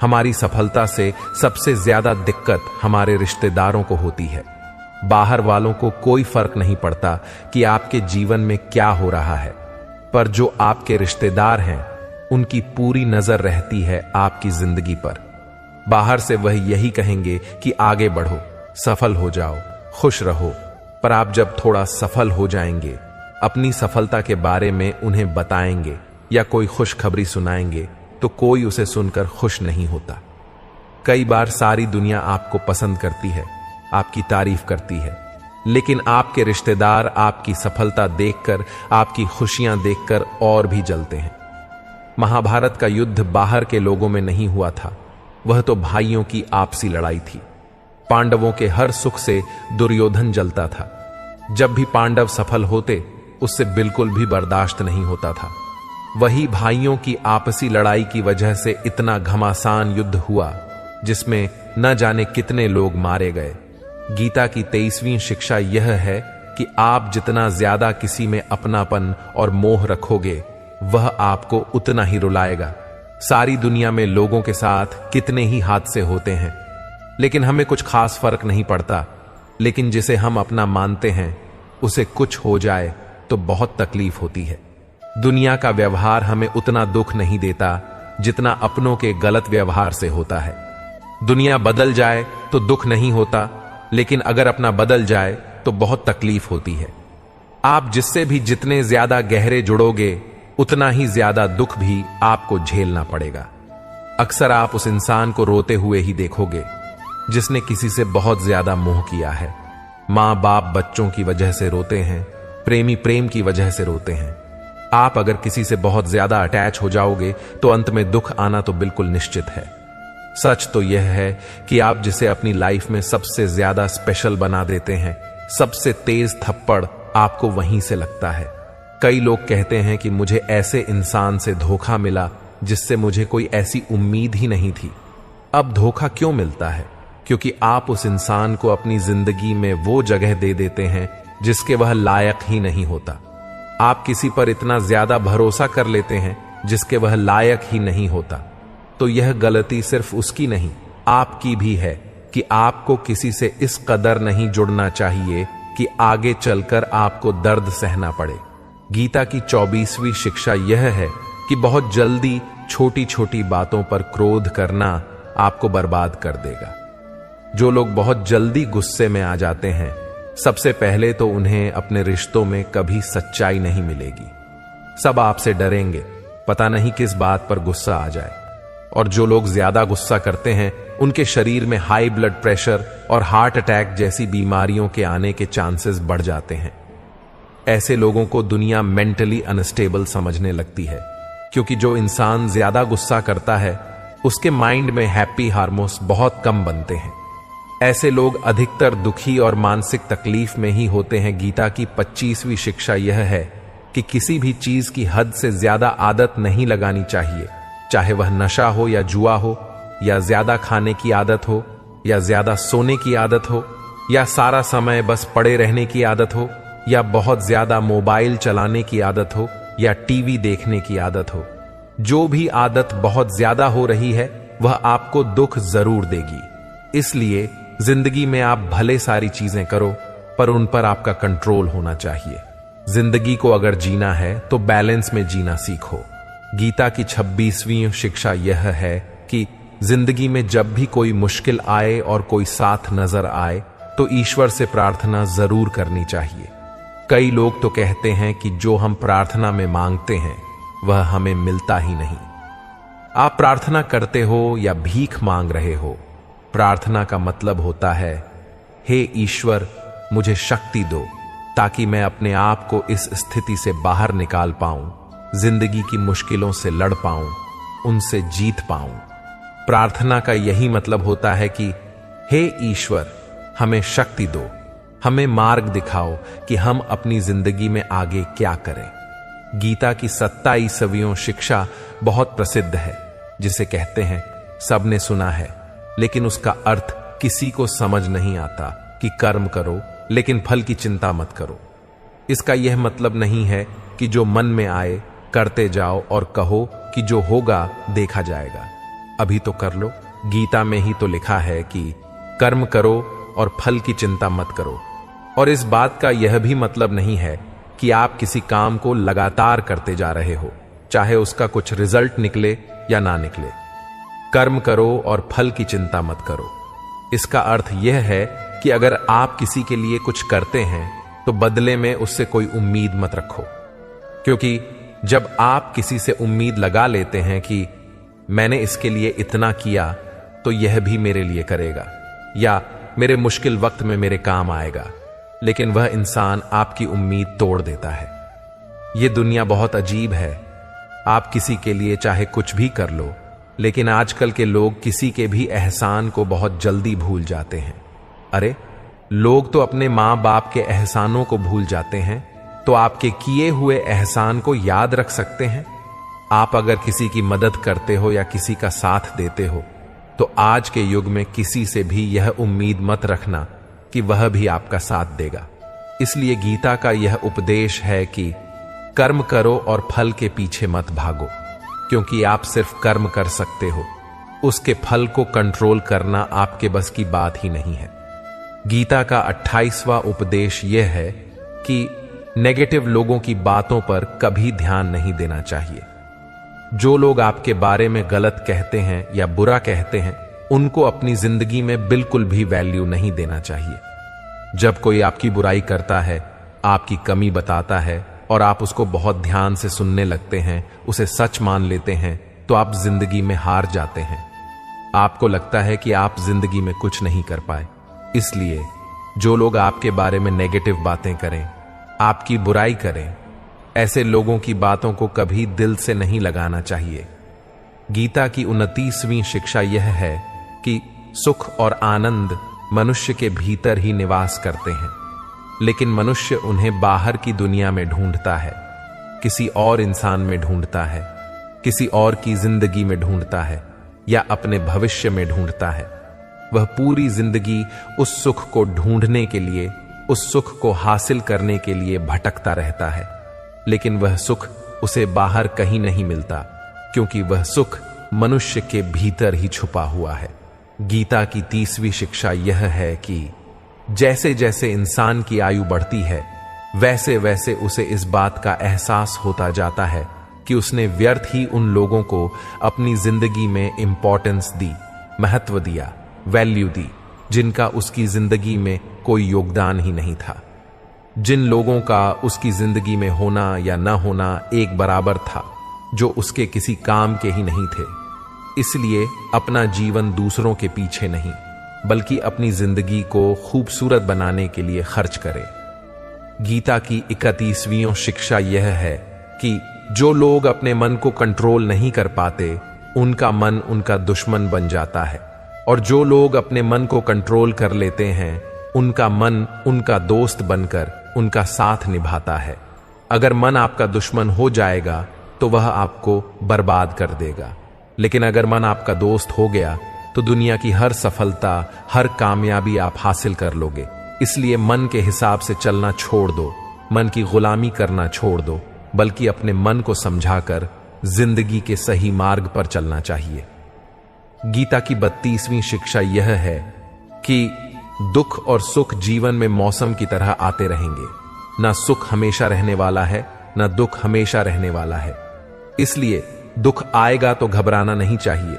Speaker 1: हमारी सफलता से सबसे ज्यादा दिक्कत हमारे रिश्तेदारों को होती है। बाहर वालों को कोई फर्क नहीं पड़ता कि आपके जीवन में क्या हो रहा है, पर जो आपके रिश्तेदार हैं उनकी पूरी नजर रहती है आपकी जिंदगी पर। बाहर से वह यही कहेंगे कि आगे बढ़ो, सफल हो जाओ, खुश रहो, पर आप जब थोड़ा सफल हो जाएंगे, अपनी सफलता के बारे में उन्हें बताएंगे या कोई खुशखबरी सुनाएंगे तो कोई उसे सुनकर खुश नहीं होता। कई बार सारी दुनिया आपको पसंद करती है, आपकी तारीफ करती है, लेकिन आपके रिश्तेदार आपकी सफलता देखकर, आपकी खुशियां देखकर और भी जलते हैं। महाभारत का युद्ध बाहर के लोगों में नहीं हुआ था, वह तो भाइयों की आपसी लड़ाई थी। पांडवों के हर सुख से दुर्योधन जलता था। जब भी पांडव सफल होते उससे बिल्कुल भी बर्दाश्त नहीं होता था। वही भाइयों की आपसी लड़ाई की वजह से इतना घमासान युद्ध हुआ जिसमें न जाने कितने लोग मारे गए। गीता की 23वीं शिक्षा यह है कि आप जितना ज्यादा किसी में अपनापन और मोह रखोगे, वह आपको उतना ही रुलाएगा। सारी दुनिया में लोगों के साथ कितने ही हादसे होते हैं, लेकिन हमें कुछ खास फर्क नहीं पड़ता। लेकिन जिसे हम अपना मानते हैं, उसे कुछ हो जाए तो बहुत तकलीफ होती है। दुनिया का व्यवहार हमें उतना दुख नहीं देता जितना अपनों के गलत व्यवहार से होता है। दुनिया बदल जाए तो दुख नहीं होता, लेकिन अगर अपना बदल जाए तो बहुत तकलीफ होती है। आप जिससे भी जितने ज्यादा गहरे जुड़ोगे, उतना ही ज्यादा दुख भी आपको झेलना पड़ेगा। अक्सर आप उस इंसान को रोते हुए ही देखोगे जिसने किसी से बहुत ज्यादा मोह किया है। मां बाप बच्चों की वजह से रोते हैं, प्रेमी प्रेम की वजह से रोते हैं। आप अगर किसी से बहुत ज्यादा अटैच हो जाओगे तो अंत में दुख आना तो बिल्कुल निश्चित है। सच तो यह है कि आप जिसे अपनी लाइफ में सबसे ज्यादा स्पेशल बना देते हैं, सबसे तेज थप्पड़ आपको वहीं से लगता है। कई लोग कहते हैं कि मुझे ऐसे इंसान से धोखा मिला जिससे मुझे कोई ऐसी उम्मीद ही नहीं थी। अब धोखा क्यों मिलता है? क्योंकि आप उस इंसान को अपनी जिंदगी में वो जगह दे देते हैं जिसके वह लायक ही नहीं होता। आप किसी पर इतना ज्यादा भरोसा कर लेते हैं जिसके वह लायक ही नहीं होता। तो यह गलती सिर्फ उसकी नहीं, आपकी भी है कि आपको किसी से इस कदर नहीं जुड़ना चाहिए कि आगे चलकर आपको दर्द सहना पड़े। गीता की 24वीं शिक्षा यह है कि बहुत जल्दी छोटी छोटी बातों पर क्रोध करना आपको बर्बाद कर देगा। जो लोग बहुत जल्दी गुस्से में आ जाते हैं, सबसे पहले तो उन्हें अपने रिश्तों में कभी सच्चाई नहीं मिलेगी। सब आपसे डरेंगे, पता नहीं किस बात पर गुस्सा आ जाए। और जो लोग ज्यादा गुस्सा करते हैं, उनके शरीर में हाई ब्लड प्रेशर और हार्ट अटैक जैसी बीमारियों के आने के चांसेस बढ़ जाते हैं। ऐसे लोगों को दुनिया मेंटली अनस्टेबल समझने लगती है, क्योंकि जो इंसान ज्यादा गुस्सा करता है उसके माइंड में हैप्पी हार्मोन्स बहुत कम बनते हैं। ऐसे लोग अधिकतर दुखी और मानसिक तकलीफ में ही होते हैं। गीता की 25वीं शिक्षा यह है कि किसी भी चीज की हद से ज्यादा आदत नहीं लगानी चाहिए, चाहे वह नशा हो या जुआ हो, या ज्यादा खाने की आदत हो, या ज्यादा सोने की आदत हो, या सारा समय बस पड़े रहने की आदत हो, या बहुत ज्यादा मोबाइल चलाने की आदत हो, या टीवी देखने की आदत हो। जो भी आदत बहुत ज्यादा हो रही है वह आपको दुख जरूर देगी। इसलिए जिंदगी में आप भले सारी चीजें करो, पर उन पर आपका कंट्रोल होना चाहिए। जिंदगी को अगर जीना है तो बैलेंस में जीना सीखो। गीता की 26वीं शिक्षा यह है कि जिंदगी में जब भी कोई मुश्किल आए और कोई साथ नजर आए तो ईश्वर से प्रार्थना जरूर करनी चाहिए। कई लोग तो कहते हैं कि जो हम प्रार्थना में मांगते हैं वह हमें मिलता ही नहीं। आप प्रार्थना करते हो या भीख मांग रहे हो, प्रार्थना का मतलब होता है, हे ईश्वर मुझे शक्ति दो ताकि मैं अपने आप को इस स्थिति से बाहर निकाल पाऊं, जिंदगी की मुश्किलों से लड़ पाऊं, उनसे जीत पाऊं। प्रार्थना का यही मतलब होता है कि हे ईश्वर हमें शक्ति दो, हमें मार्ग दिखाओ कि हम अपनी जिंदगी में आगे क्या करें। गीता की 27वीं शिक्षा बहुत प्रसिद्ध है, जिसे कहते हैं सबने सुना है लेकिन उसका अर्थ किसी को समझ नहीं आता कि कर्म करो लेकिन फल की चिंता मत करो। इसका यह मतलब नहीं है कि जो मन में आए करते जाओ और कहो कि जो होगा देखा जाएगा, अभी तो कर लो। गीता में ही तो लिखा है कि कर्म करो और फल की चिंता मत करो। और इस बात का यह भी मतलब नहीं है कि आप किसी काम को लगातार करते जा रहे हो, चाहे उसका कुछ रिजल्ट निकले या ना निकले। कर्म करो और फल की चिंता मत करो। इसका अर्थ यह है कि अगर आप किसी के लिए कुछ करते हैं तो बदले में उससे कोई उम्मीद मत रखो, क्योंकि जब आप किसी से उम्मीद लगा लेते हैं कि मैंने इसके लिए इतना किया तो यह भी मेरे लिए करेगा या मेरे मुश्किल वक्त में मेरे काम आएगा, लेकिन वह इंसान आपकी उम्मीद तोड़ देता है। यह दुनिया बहुत अजीब है। आप किसी के लिए चाहे कुछ भी कर लो, लेकिन आजकल के लोग किसी के भी एहसान को बहुत जल्दी भूल जाते हैं। अरे, लोग तो अपने मां बाप के एहसानों को भूल जाते हैं, तो आपके किए हुए एहसान को याद रख सकते हैं? आप अगर किसी की मदद करते हो या किसी का साथ देते हो तो आज के युग में किसी से भी यह उम्मीद मत रखना कि वह भी आपका साथ देगा। इसलिए गीता का यह उपदेश है कि कर्म करो और फल के पीछे मत भागो, क्योंकि आप सिर्फ कर्म कर सकते हो, उसके फल को कंट्रोल करना आपके बस की बात ही नहीं है। गीता का 28वां उपदेश यह है कि नेगेटिव लोगों की बातों पर कभी ध्यान नहीं देना चाहिए। जो लोग आपके बारे में गलत कहते हैं या बुरा कहते हैं, उनको अपनी जिंदगी में बिल्कुल भी वैल्यू नहीं देना चाहिए। जब कोई आपकी बुराई करता है, आपकी कमी बताता है और आप उसको बहुत ध्यान से सुनने लगते हैं, उसे सच मान लेते हैं, तो आप जिंदगी में हार जाते हैं। आपको लगता है कि आप जिंदगी में कुछ नहीं कर पाए। इसलिए जो लोग आपके बारे में नेगेटिव बातें करें, आपकी बुराई करें, ऐसे लोगों की बातों को कभी दिल से नहीं लगाना चाहिए। गीता की 29वीं शिक्षा यह है कि सुख और आनंद मनुष्य के भीतर ही निवास करते हैं, लेकिन मनुष्य उन्हें बाहर की दुनिया में ढूंढता है, किसी और इंसान में ढूंढता है, किसी और की जिंदगी में ढूंढता है या अपने भविष्य में ढूंढता है। वह पूरी जिंदगी उस सुख को ढूंढने के लिए, उस सुख को हासिल करने के लिए भटकता रहता है, लेकिन वह सुख उसे बाहर कहीं नहीं मिलता, क्योंकि वह सुख मनुष्य के भीतर ही छुपा हुआ है। गीता की 30वीं शिक्षा यह है कि जैसे जैसे इंसान की आयु बढ़ती है, वैसे वैसे उसे इस बात का एहसास होता जाता है कि उसने व्यर्थ ही उन लोगों को अपनी जिंदगी में इंपॉर्टेंस दी, महत्व दिया, वैल्यू दी, जिनका उसकी जिंदगी में कोई योगदान ही नहीं था, जिन लोगों का उसकी जिंदगी में होना या न होना एक बराबर था, जो उसके किसी काम के ही नहीं थे। इसलिए अपना जीवन दूसरों के पीछे नहीं, बल्कि अपनी जिंदगी को खूबसूरत बनाने के लिए खर्च करे। गीता की 31वीं शिक्षा यह है कि जो लोग अपने मन को कंट्रोल नहीं कर पाते, उनका मन उनका दुश्मन बन जाता है, और जो लोग अपने मन को कंट्रोल कर लेते हैं, उनका मन उनका दोस्त बनकर उनका साथ निभाता है। अगर मन आपका दुश्मन हो जाएगा तो वह आपको बर्बाद कर देगा, लेकिन अगर मन आपका दोस्त हो गया तो दुनिया की हर सफलता, हर कामयाबी आप हासिल कर लोगे। इसलिए मन के हिसाब से चलना छोड़ दो, मन की गुलामी करना छोड़ दो, बल्कि अपने मन को समझाकर जिंदगी के सही मार्ग पर चलना चाहिए। गीता की 32वीं शिक्षा यह है कि दुख और सुख जीवन में मौसम की तरह आते रहेंगे। ना सुख हमेशा रहने वाला है, ना दुख हमेशा रहने वाला है। इसलिए दुख आएगा तो घबराना नहीं चाहिए,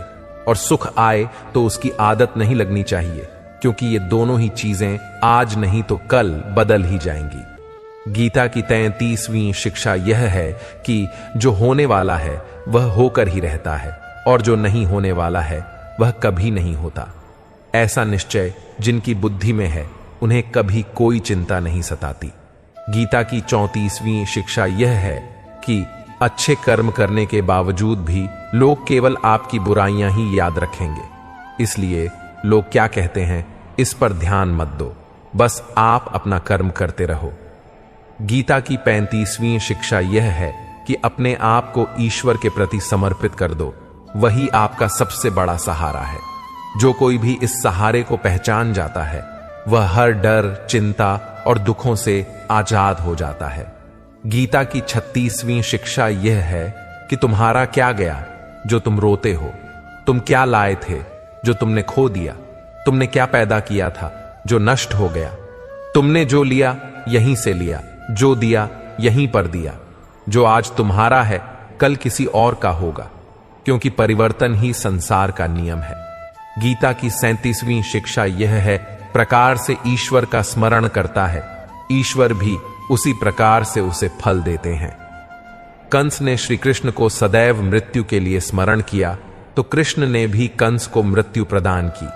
Speaker 1: और सुख आए तो उसकी आदत नहीं लगनी चाहिए, क्योंकि ये दोनों ही चीजें आज नहीं तो कल बदल ही जाएंगी। गीता की 33वीं शिक्षा यह है कि जो होने वाला है वह होकर ही रहता है, और जो नहीं होने वाला है वह कभी नहीं होता। ऐसा निश्चय जिनकी बुद्धि में है, उन्हें कभी कोई चिंता नहीं सताती। गीता की 34वीं शिक्षा यह है कि अच्छे कर्म करने के बावजूद भी लोग केवल आपकी बुराइयां ही याद रखेंगे। इसलिए लोग क्या कहते हैं, इस पर ध्यान मत दो, बस आप अपना कर्म करते रहो। गीता की 35वीं शिक्षा यह है कि अपने आप को ईश्वर के प्रति समर्पित कर दो, वही आपका सबसे बड़ा सहारा है। जो कोई भी इस सहारे को पहचान जाता है, वह हर डर, चिंता और दुखों से आजाद हो जाता है। गीता की 36वीं शिक्षा यह है कि तुम्हारा क्या गया जो तुम रोते हो, तुम क्या लाए थे जो तुमने खो दिया, तुमने क्या पैदा किया था जो नष्ट हो गया, तुमने जो लिया यहीं से लिया, जो दिया यहीं पर दिया। जो आज तुम्हारा है कल किसी और का होगा, क्योंकि परिवर्तन ही संसार का नियम है। गीता की 37वीं शिक्षा यह है, प्रकार से ईश्वर का स्मरण करता है, ईश्वर भी उसी प्रकार से उसे फल देते हैं। कंस ने श्री कृष्ण को सदैव मृत्यु के लिए स्मरण किया, तो कृष्ण ने भी कंस को मृत्यु प्रदान की।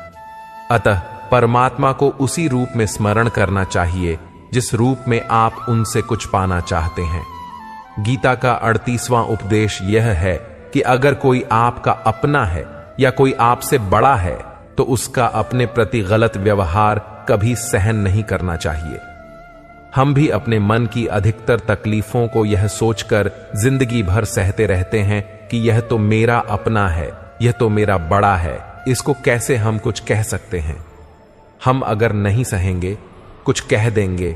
Speaker 1: अतः परमात्मा को उसी रूप में स्मरण करना चाहिए जिस रूप में आप उनसे कुछ पाना चाहते हैं। गीता का 38वां उपदेश यह है कि अगर कोई आपका अपना है या कोई आपसे बड़ा है, तो उसका अपने प्रति गलत व्यवहार कभी सहन नहीं करना चाहिए। हम भी अपने मन की अधिकतर तकलीफों को यह सोचकर जिंदगी भर सहते रहते हैं कि यह तो मेरा अपना है, यह तो मेरा बड़ा है, इसको कैसे हम कुछ कह सकते हैं। हम अगर नहीं सहेंगे, कुछ कह देंगे,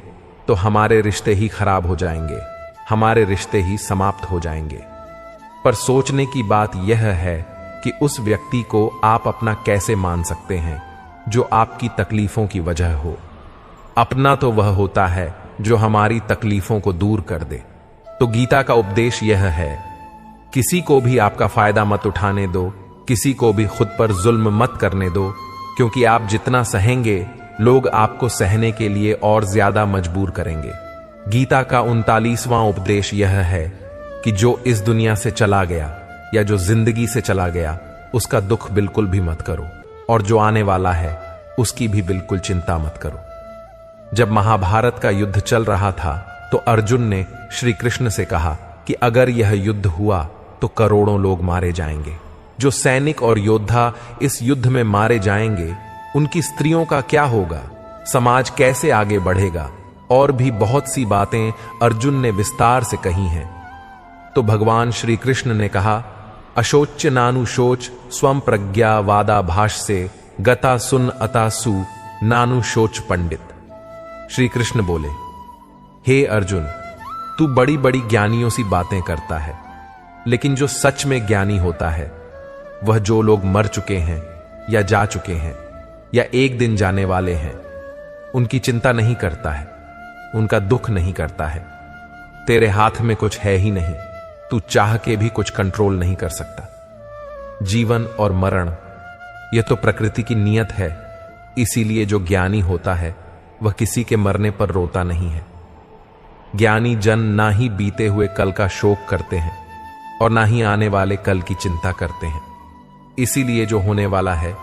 Speaker 1: तो हमारे रिश्ते ही खराब हो जाएंगे, हमारे रिश्ते ही समाप्त हो जाएंगे। पर सोचने की बात यह है कि उस व्यक्ति को आप अपना कैसे मान सकते हैं जो आपकी तकलीफों की वजह हो। अपना तो वह होता है जो हमारी तकलीफों को दूर कर दे। तो गीता का उपदेश यह है, किसी को भी आपका फायदा मत उठाने दो, किसी को भी खुद पर जुल्म मत करने दो, क्योंकि आप जितना सहेंगे लोग आपको सहने के लिए और ज्यादा मजबूर करेंगे। गीता का 39वां उपदेश यह है कि जो इस दुनिया से चला गया या जो जिंदगी से चला गया, उसका दुख बिल्कुल भी मत करो, और जो आने वाला है उसकी भी बिल्कुल चिंता मत करो। जब महाभारत का युद्ध चल रहा था, तो अर्जुन ने श्री कृष्ण से कहा कि अगर यह युद्ध हुआ तो करोड़ों लोग मारे जाएंगे। जो सैनिक और योद्धा इस युद्ध में मारे जाएंगे, उनकी स्त्रियों का क्या होगा, समाज कैसे आगे बढ़ेगा, और भी बहुत सी बातें अर्जुन ने विस्तार से कही हैं। तो भगवान श्री कृष्ण ने कहा, अशोच्य नानुशोच स्वम प्रज्ञा वादा भाष से गता सुन अतासु नानु शोच पंडित। श्री कृष्ण बोले, हे अर्जुन, तू बड़ी बड़ी ज्ञानियों सी बातें करता है, लेकिन जो सच में ज्ञानी होता है वह जो लोग मर चुके हैं या जा चुके हैं या एक दिन जाने वाले हैं, उनकी चिंता नहीं करता है, उनका दुख नहीं करता है। तेरे हाथ में कुछ है ही नहीं, तू चाह के भी कुछ कंट्रोल नहीं कर सकता। जीवन और मरण यह तो प्रकृति की नियत है, इसीलिए जो ज्ञानी होता है वह किसी के मरने पर रोता नहीं है। ज्ञानी जन ना ही बीते हुए कल का शोक करते हैं और ना ही आने वाले कल की चिंता करते हैं। इसीलिए जो होने वाला है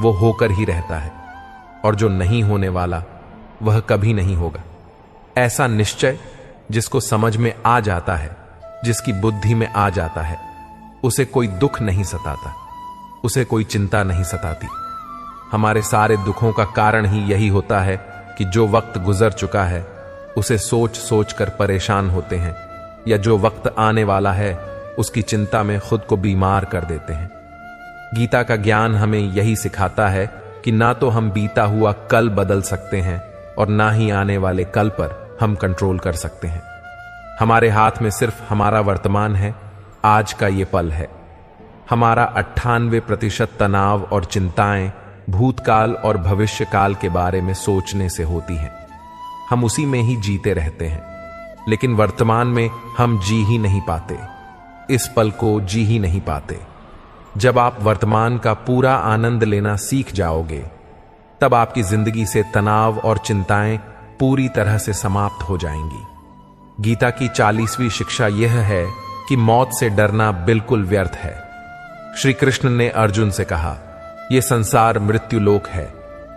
Speaker 1: वो होकर ही रहता है और जो नहीं होने वाला वह कभी नहीं होगा। ऐसा निश्चय जिसको समझ में आ जाता है, जिसकी बुद्धि में आ जाता है, उसे कोई दुख नहीं सताता, उसे कोई चिंता नहीं सताती। हमारे सारे दुखों का कारण ही यही होता है कि जो वक्त गुजर चुका है उसे सोच सोच कर परेशान होते हैं, या जो वक्त आने वाला है उसकी चिंता में खुद को बीमार कर देते हैं। गीता का ज्ञान हमें यही सिखाता है कि ना तो हम बीता हुआ कल बदल सकते हैं और ना ही आने वाले कल पर हम कंट्रोल कर सकते हैं। हमारे हाथ में सिर्फ हमारा वर्तमान है, आज का ये पल है। हमारा 98% तनाव और चिंताएं भूतकाल और भविष्य काल के बारे में सोचने से होती हैं। हम उसी में ही जीते रहते हैं, लेकिन वर्तमान में हम जी ही नहीं पाते, इस पल को जी ही नहीं पाते। जब आप वर्तमान का पूरा आनंद लेना सीख जाओगे, तब आपकी जिंदगी से तनाव और चिंताएं पूरी तरह से समाप्त हो जाएंगी। गीता की 40वीं शिक्षा यह है कि मौत से डरना बिल्कुल व्यर्थ है। श्री कृष्ण ने अर्जुन से कहा, यह संसार मृत्युलोक है,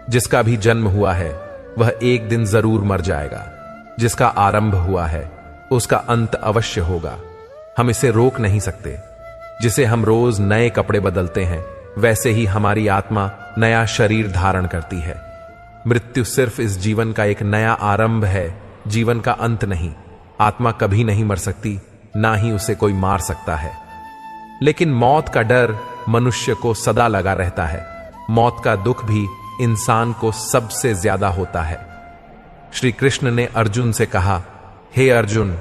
Speaker 1: जिसका भी जन्म हुआ है वह एक दिन जरूर मर जाएगा। जिसका आरंभ हुआ है उसका अंत अवश्य होगा। हम इसे रोक नहीं सकते। जिसे हम रोज नए कपड़े बदलते हैं, वैसे ही हमारी आत्मा नया शरीर धारण करती है। मृत्यु सिर्फ इस जीवन का एक नया आरंभ है, जीवन का अंत नहीं। आत्मा कभी नहीं मर सकती, ना ही उसे कोई मार सकता है। लेकिन मौत का डर मनुष्य को सदा लगा रहता है। मौत का दुख भी इंसान को सबसे ज्यादा होता है। श्री कृष्ण ने अर्जुन से कहा, हे अर्जुन,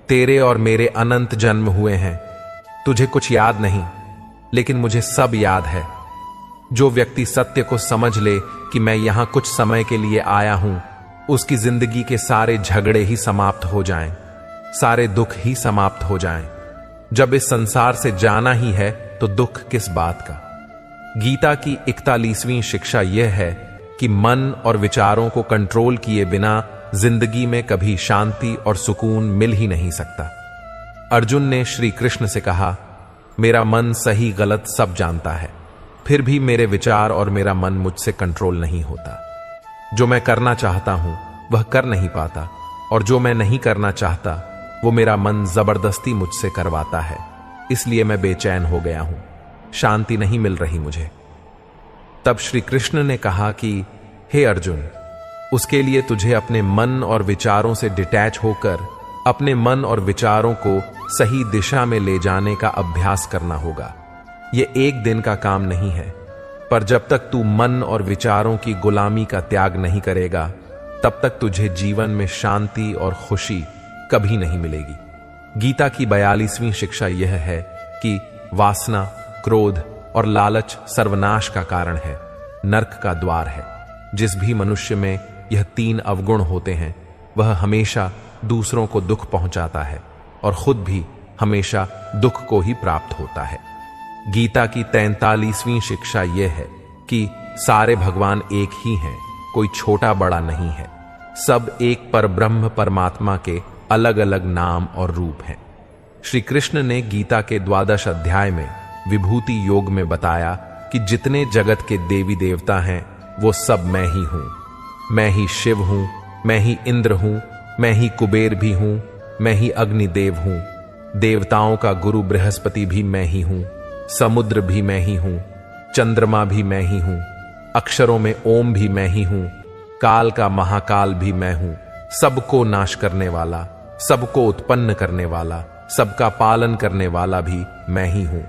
Speaker 1: तेरे और मेरे अनंत जन्म हुए हैं, तुझे कुछ याद नहीं, लेकिन मुझे सब याद है। जो व्यक्ति सत्य को समझ ले कि मैं यहां कुछ समय के लिए आया हूं, उसकी जिंदगी के सारे झगड़े ही समाप्त हो जाएं, सारे दुख ही समाप्त हो जाएं। जब इस संसार से जाना ही है तो दुख किस बात का। गीता की 41वीं शिक्षा यह है कि मन और विचारों को कंट्रोल किए बिना जिंदगी में कभी शांति और सुकून मिल ही नहीं सकता। अर्जुन ने श्री कृष्ण से कहा, मेरा मन सही गलत सब जानता है, फिर भी मेरे विचार और मेरा मन मुझसे कंट्रोल नहीं होता। जो मैं करना चाहता हूं वह कर नहीं पाता, और जो मैं नहीं करना चाहता वो मेरा मन जबरदस्ती मुझसे करवाता है। इसलिए मैं बेचैन हो गया हूं, शांति नहीं मिल रही मुझे। तब श्री कृष्ण ने कहा कि हे अर्जुन, उसके लिए तुझे अपने मन और विचारों से डिटैच होकर अपने मन और विचारों को सही दिशा में ले जाने का अभ्यास करना होगा। यह एक दिन का काम नहीं है, पर जब तक तू मन और विचारों की गुलामी का त्याग नहीं करेगा, तब तक तुझे जीवन में शांति और खुशी कभी नहीं मिलेगी। गीता की 42वीं शिक्षा यह है कि वासना, क्रोध और लालच सर्वनाश का कारण है, नरक का द्वार है। जिस भी मनुष्य में यह 3 अवगुण होते हैं, वह हमेशा दूसरों को दुख पहुंचाता है और खुद भी हमेशा दुख को ही प्राप्त होता है। गीता की 43वीं शिक्षा यह है कि सारे भगवान एक ही हैं, कोई छोटा बड़ा नहीं है। सब एक पर ब्रह्म परमात्मा के अलग अलग नाम और रूप हैं। श्री कृष्ण ने गीता के 12 अध्याय में विभूति योग में बताया कि जितने जगत के देवी देवता हैं वो सब मैं ही हूं। मैं ही शिव हूं, मैं ही इंद्र हूं, मैं ही कुबेर भी हूं, मैं ही अग्निदेव हूं। देवताओं का गुरु बृहस्पति भी मैं ही हूं, समुद्र भी मैं ही हूं, चंद्रमा भी मैं ही हूं, अक्षरों में ओम भी मैं ही हूं, काल का महाकाल भी मैं हूं। सबको नाश करने वाला, सबको उत्पन्न करने वाला, सबका पालन करने वाला भी मैं ही हूं।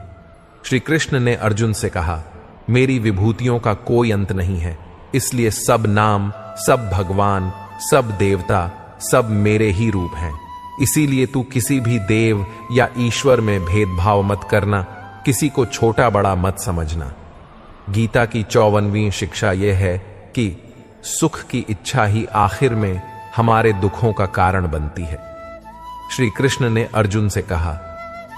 Speaker 1: श्री कृष्ण ने अर्जुन से कहा, मेरी विभूतियों का कोई अंत नहीं है, इसलिए सब नाम, सब भगवान, सब देवता, सब मेरे ही रूप हैं। इसीलिए तू किसी भी देव या ईश्वर में भेदभाव मत करना, किसी को छोटा बड़ा मत समझना। गीता की 54वीं शिक्षा यह है कि सुख की इच्छा ही आखिर में हमारे दुखों का कारण बनती है। श्री कृष्ण ने अर्जुन से कहा,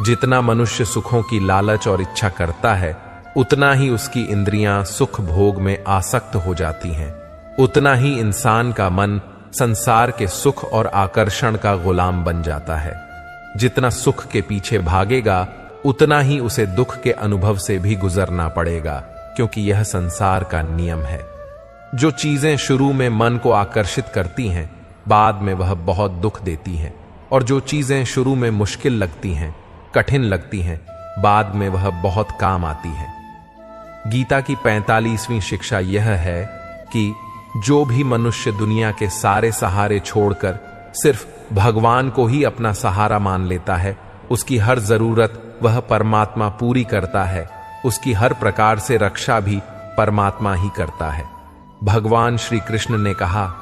Speaker 1: जितना मनुष्य सुखों की लालच और इच्छा करता है, उतना ही उसकी इंद्रियां सुख भोग में आसक्त हो जाती हैं, उतना ही इंसान का मन संसार के सुख और आकर्षण का गुलाम बन जाता है। जितना सुख के पीछे भागेगा, उतना ही उसे दुख के अनुभव से भी गुजरना पड़ेगा, क्योंकि यह संसार का नियम है। जो चीजें शुरू में मन को आकर्षित करती हैं, बाद में वह बहुत दुख देती हैं, और जो चीजें शुरू में मुश्किल लगती हैं, कठिन लगती हैं, बाद में वह बहुत काम आती हैं। गीता की 45वीं शिक्षा यह है कि जो भी मनुष्य दुनिया के सारे सहारे छोड़कर सिर्फ भगवान को ही अपना सहारा मान लेता है, उसकी हर जरूरत वह परमात्मा पूरी करता है, उसकी हर प्रकार से रक्षा भी परमात्मा ही करता है। भगवान श्री कृष्ण ने कहा,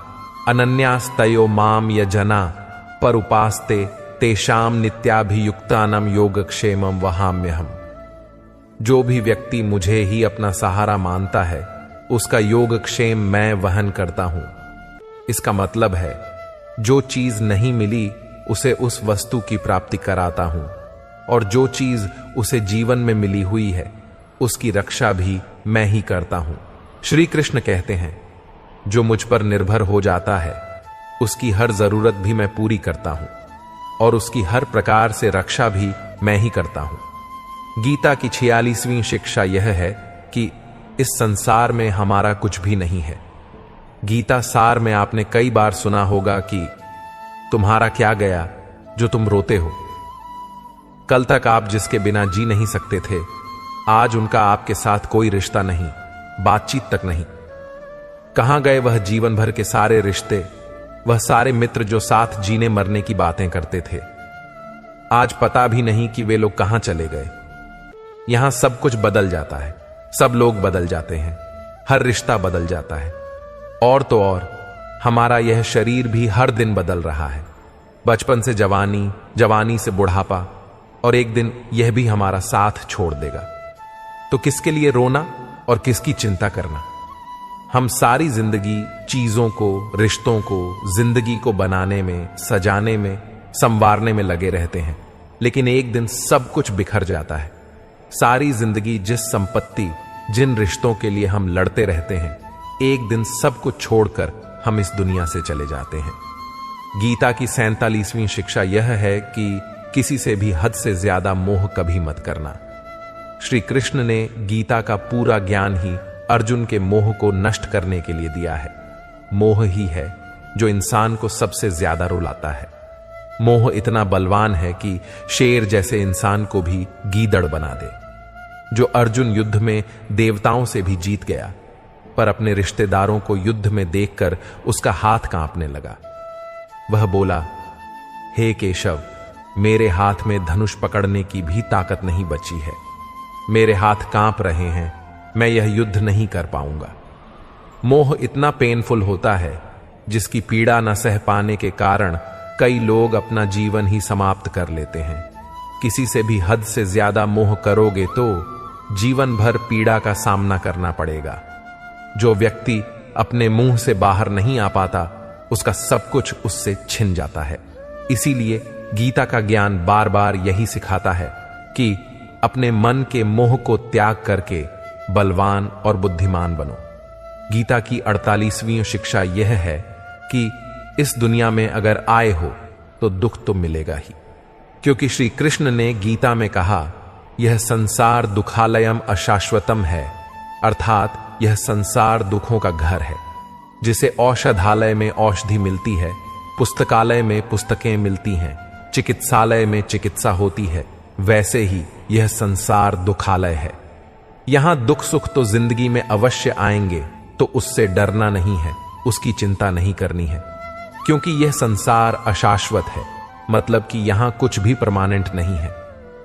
Speaker 1: अनन्यास्तयो माम यजना पर उपास्ते तेषाम नित्याभियुक्तानम योगक्षेमम वहाम्यहम्। जो भी व्यक्ति मुझे ही अपना सहारा मानता है, उसका योगक्षेम मैं वहन करता हूं। इसका मतलब है, जो चीज नहीं मिली उसे उस वस्तु की प्राप्ति कराता हूं, और जो चीज उसे जीवन में मिली हुई है उसकी रक्षा भी मैं ही करता हूं। श्री कृष्ण कहते हैं, जो मुझ पर निर्भर हो जाता है उसकी हर जरूरत भी मैं पूरी करता हूं, और उसकी हर प्रकार से रक्षा भी मैं ही करता हूं। गीता की 46वीं शिक्षा यह है कि इस संसार में हमारा कुछ भी नहीं है। गीता सार में आपने कई बार सुना होगा कि तुम्हारा क्या गया जो तुम रोते हो। कल तक आप जिसके बिना जी नहीं सकते थे, आज उनका आपके साथ कोई रिश्ता नहीं, बातचीत तक नहीं। कहां गए वह जीवन भर के सारे रिश्ते, वह सारे मित्र जो साथ जीने मरने की बातें करते थे। आज पता भी नहीं कि वे लोग कहां चले गए। यहां सब कुछ बदल जाता है, सब लोग बदल जाते हैं, हर रिश्ता बदल जाता है, और तो और हमारा यह शरीर भी हर दिन बदल रहा है। बचपन से जवानी, जवानी से बुढ़ापा, और एक दिन यह भी हमारा साथ छोड़ देगा। तो किसके लिए रोना और किसकी चिंता करना। हम सारी जिंदगी चीजों को, रिश्तों को, जिंदगी को बनाने में, सजाने में, संवारने में लगे रहते हैं, लेकिन एक दिन सब कुछ बिखर जाता है। सारी जिंदगी जिस संपत्ति, जिन रिश्तों के लिए हम लड़ते रहते हैं, एक दिन सब कुछ छोड़कर हम इस दुनिया से चले जाते हैं। गीता की 47वीं शिक्षा यह है कि किसी से भी हद से ज्यादा मोह कभी मत करना। श्री कृष्ण ने गीता का पूरा ज्ञान ही अर्जुन के मोह को नष्ट करने के लिए दिया है। मोह ही है जो इंसान को सबसे ज्यादा रुलाता है। मोह इतना बलवान है कि शेर जैसे इंसान को भी गीदड़ बना दे। जो अर्जुन युद्ध में देवताओं से भी जीत गया, पर अपने रिश्तेदारों को युद्ध में देखकर उसका हाथ कांपने लगा। वह बोला, हे केशव, मेरे हाथ में धनुष पकड़ने की भी ताकत नहीं बची है। मेरे हाथ कांप रहे हैं, मैं यह युद्ध नहीं कर पाऊंगा। मोह इतना पेनफुल होता है जिसकी पीड़ा न सह पाने के कारण कई लोग अपना जीवन ही समाप्त कर लेते हैं। किसी से भी हद से ज्यादा मोह करोगे तो जीवन भर पीड़ा का सामना करना पड़ेगा। जो व्यक्ति अपने मुंह से बाहर नहीं आ पाता, उसका सब कुछ उससे छिन जाता है। इसीलिए गीता का ज्ञान बार बार यही सिखाता है कि अपने मन के मोह को त्याग करके बलवान और बुद्धिमान बनो। गीता की 48वीं शिक्षा यह है कि इस दुनिया में अगर आए हो तो दुख तो मिलेगा ही, क्योंकि श्री कृष्ण ने गीता में कहा, यह संसार दुखालयम अशाश्वतम है, अर्थात यह संसार दुखों का घर है। जिसे औषधालय में औषधि मिलती है, पुस्तकालय में पुस्तकें मिलती हैं, चिकित्सालय में चिकित्सा होती है, वैसे ही यह संसार दुखालय है। यहां दुख सुख तो जिंदगी में अवश्य आएंगे, तो उससे डरना नहीं है, उसकी चिंता नहीं करनी है, क्योंकि यह संसार अशाश्वत है। मतलब कि यहां कुछ भी परमानेंट नहीं है।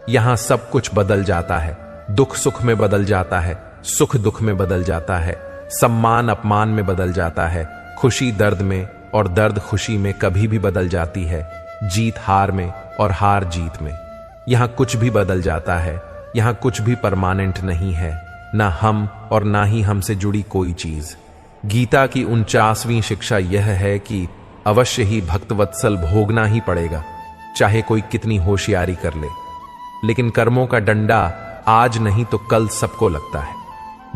Speaker 1: यहां सब कुछ बदल जाता है, दुख सुख में बदल जाता है, सुख दुख में बदल जाता है, सम्मान अपमान में बदल जाता है, खुशी दर्द में और दर्द खुशी में कभी भी बदल जाती है, जीत हार में और हार जीत में। यहां कुछ भी बदल जाता है, यहां कुछ भी परमानेंट नहीं है, ना हम और ना ही हमसे जुड़ी कोई चीज। गीता की 49वीं शिक्षा यह है कि अवश्य ही भक्तवत्सल भोगना ही पड़ेगा, चाहे कोई कितनी होशियारी कर ले, लेकिन कर्मों का डंडा आज नहीं तो कल सबको लगता है।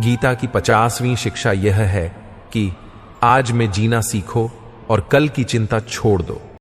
Speaker 1: गीता की 50वीं शिक्षा यह है कि आज में जीना सीखो और कल की चिंता छोड़ दो।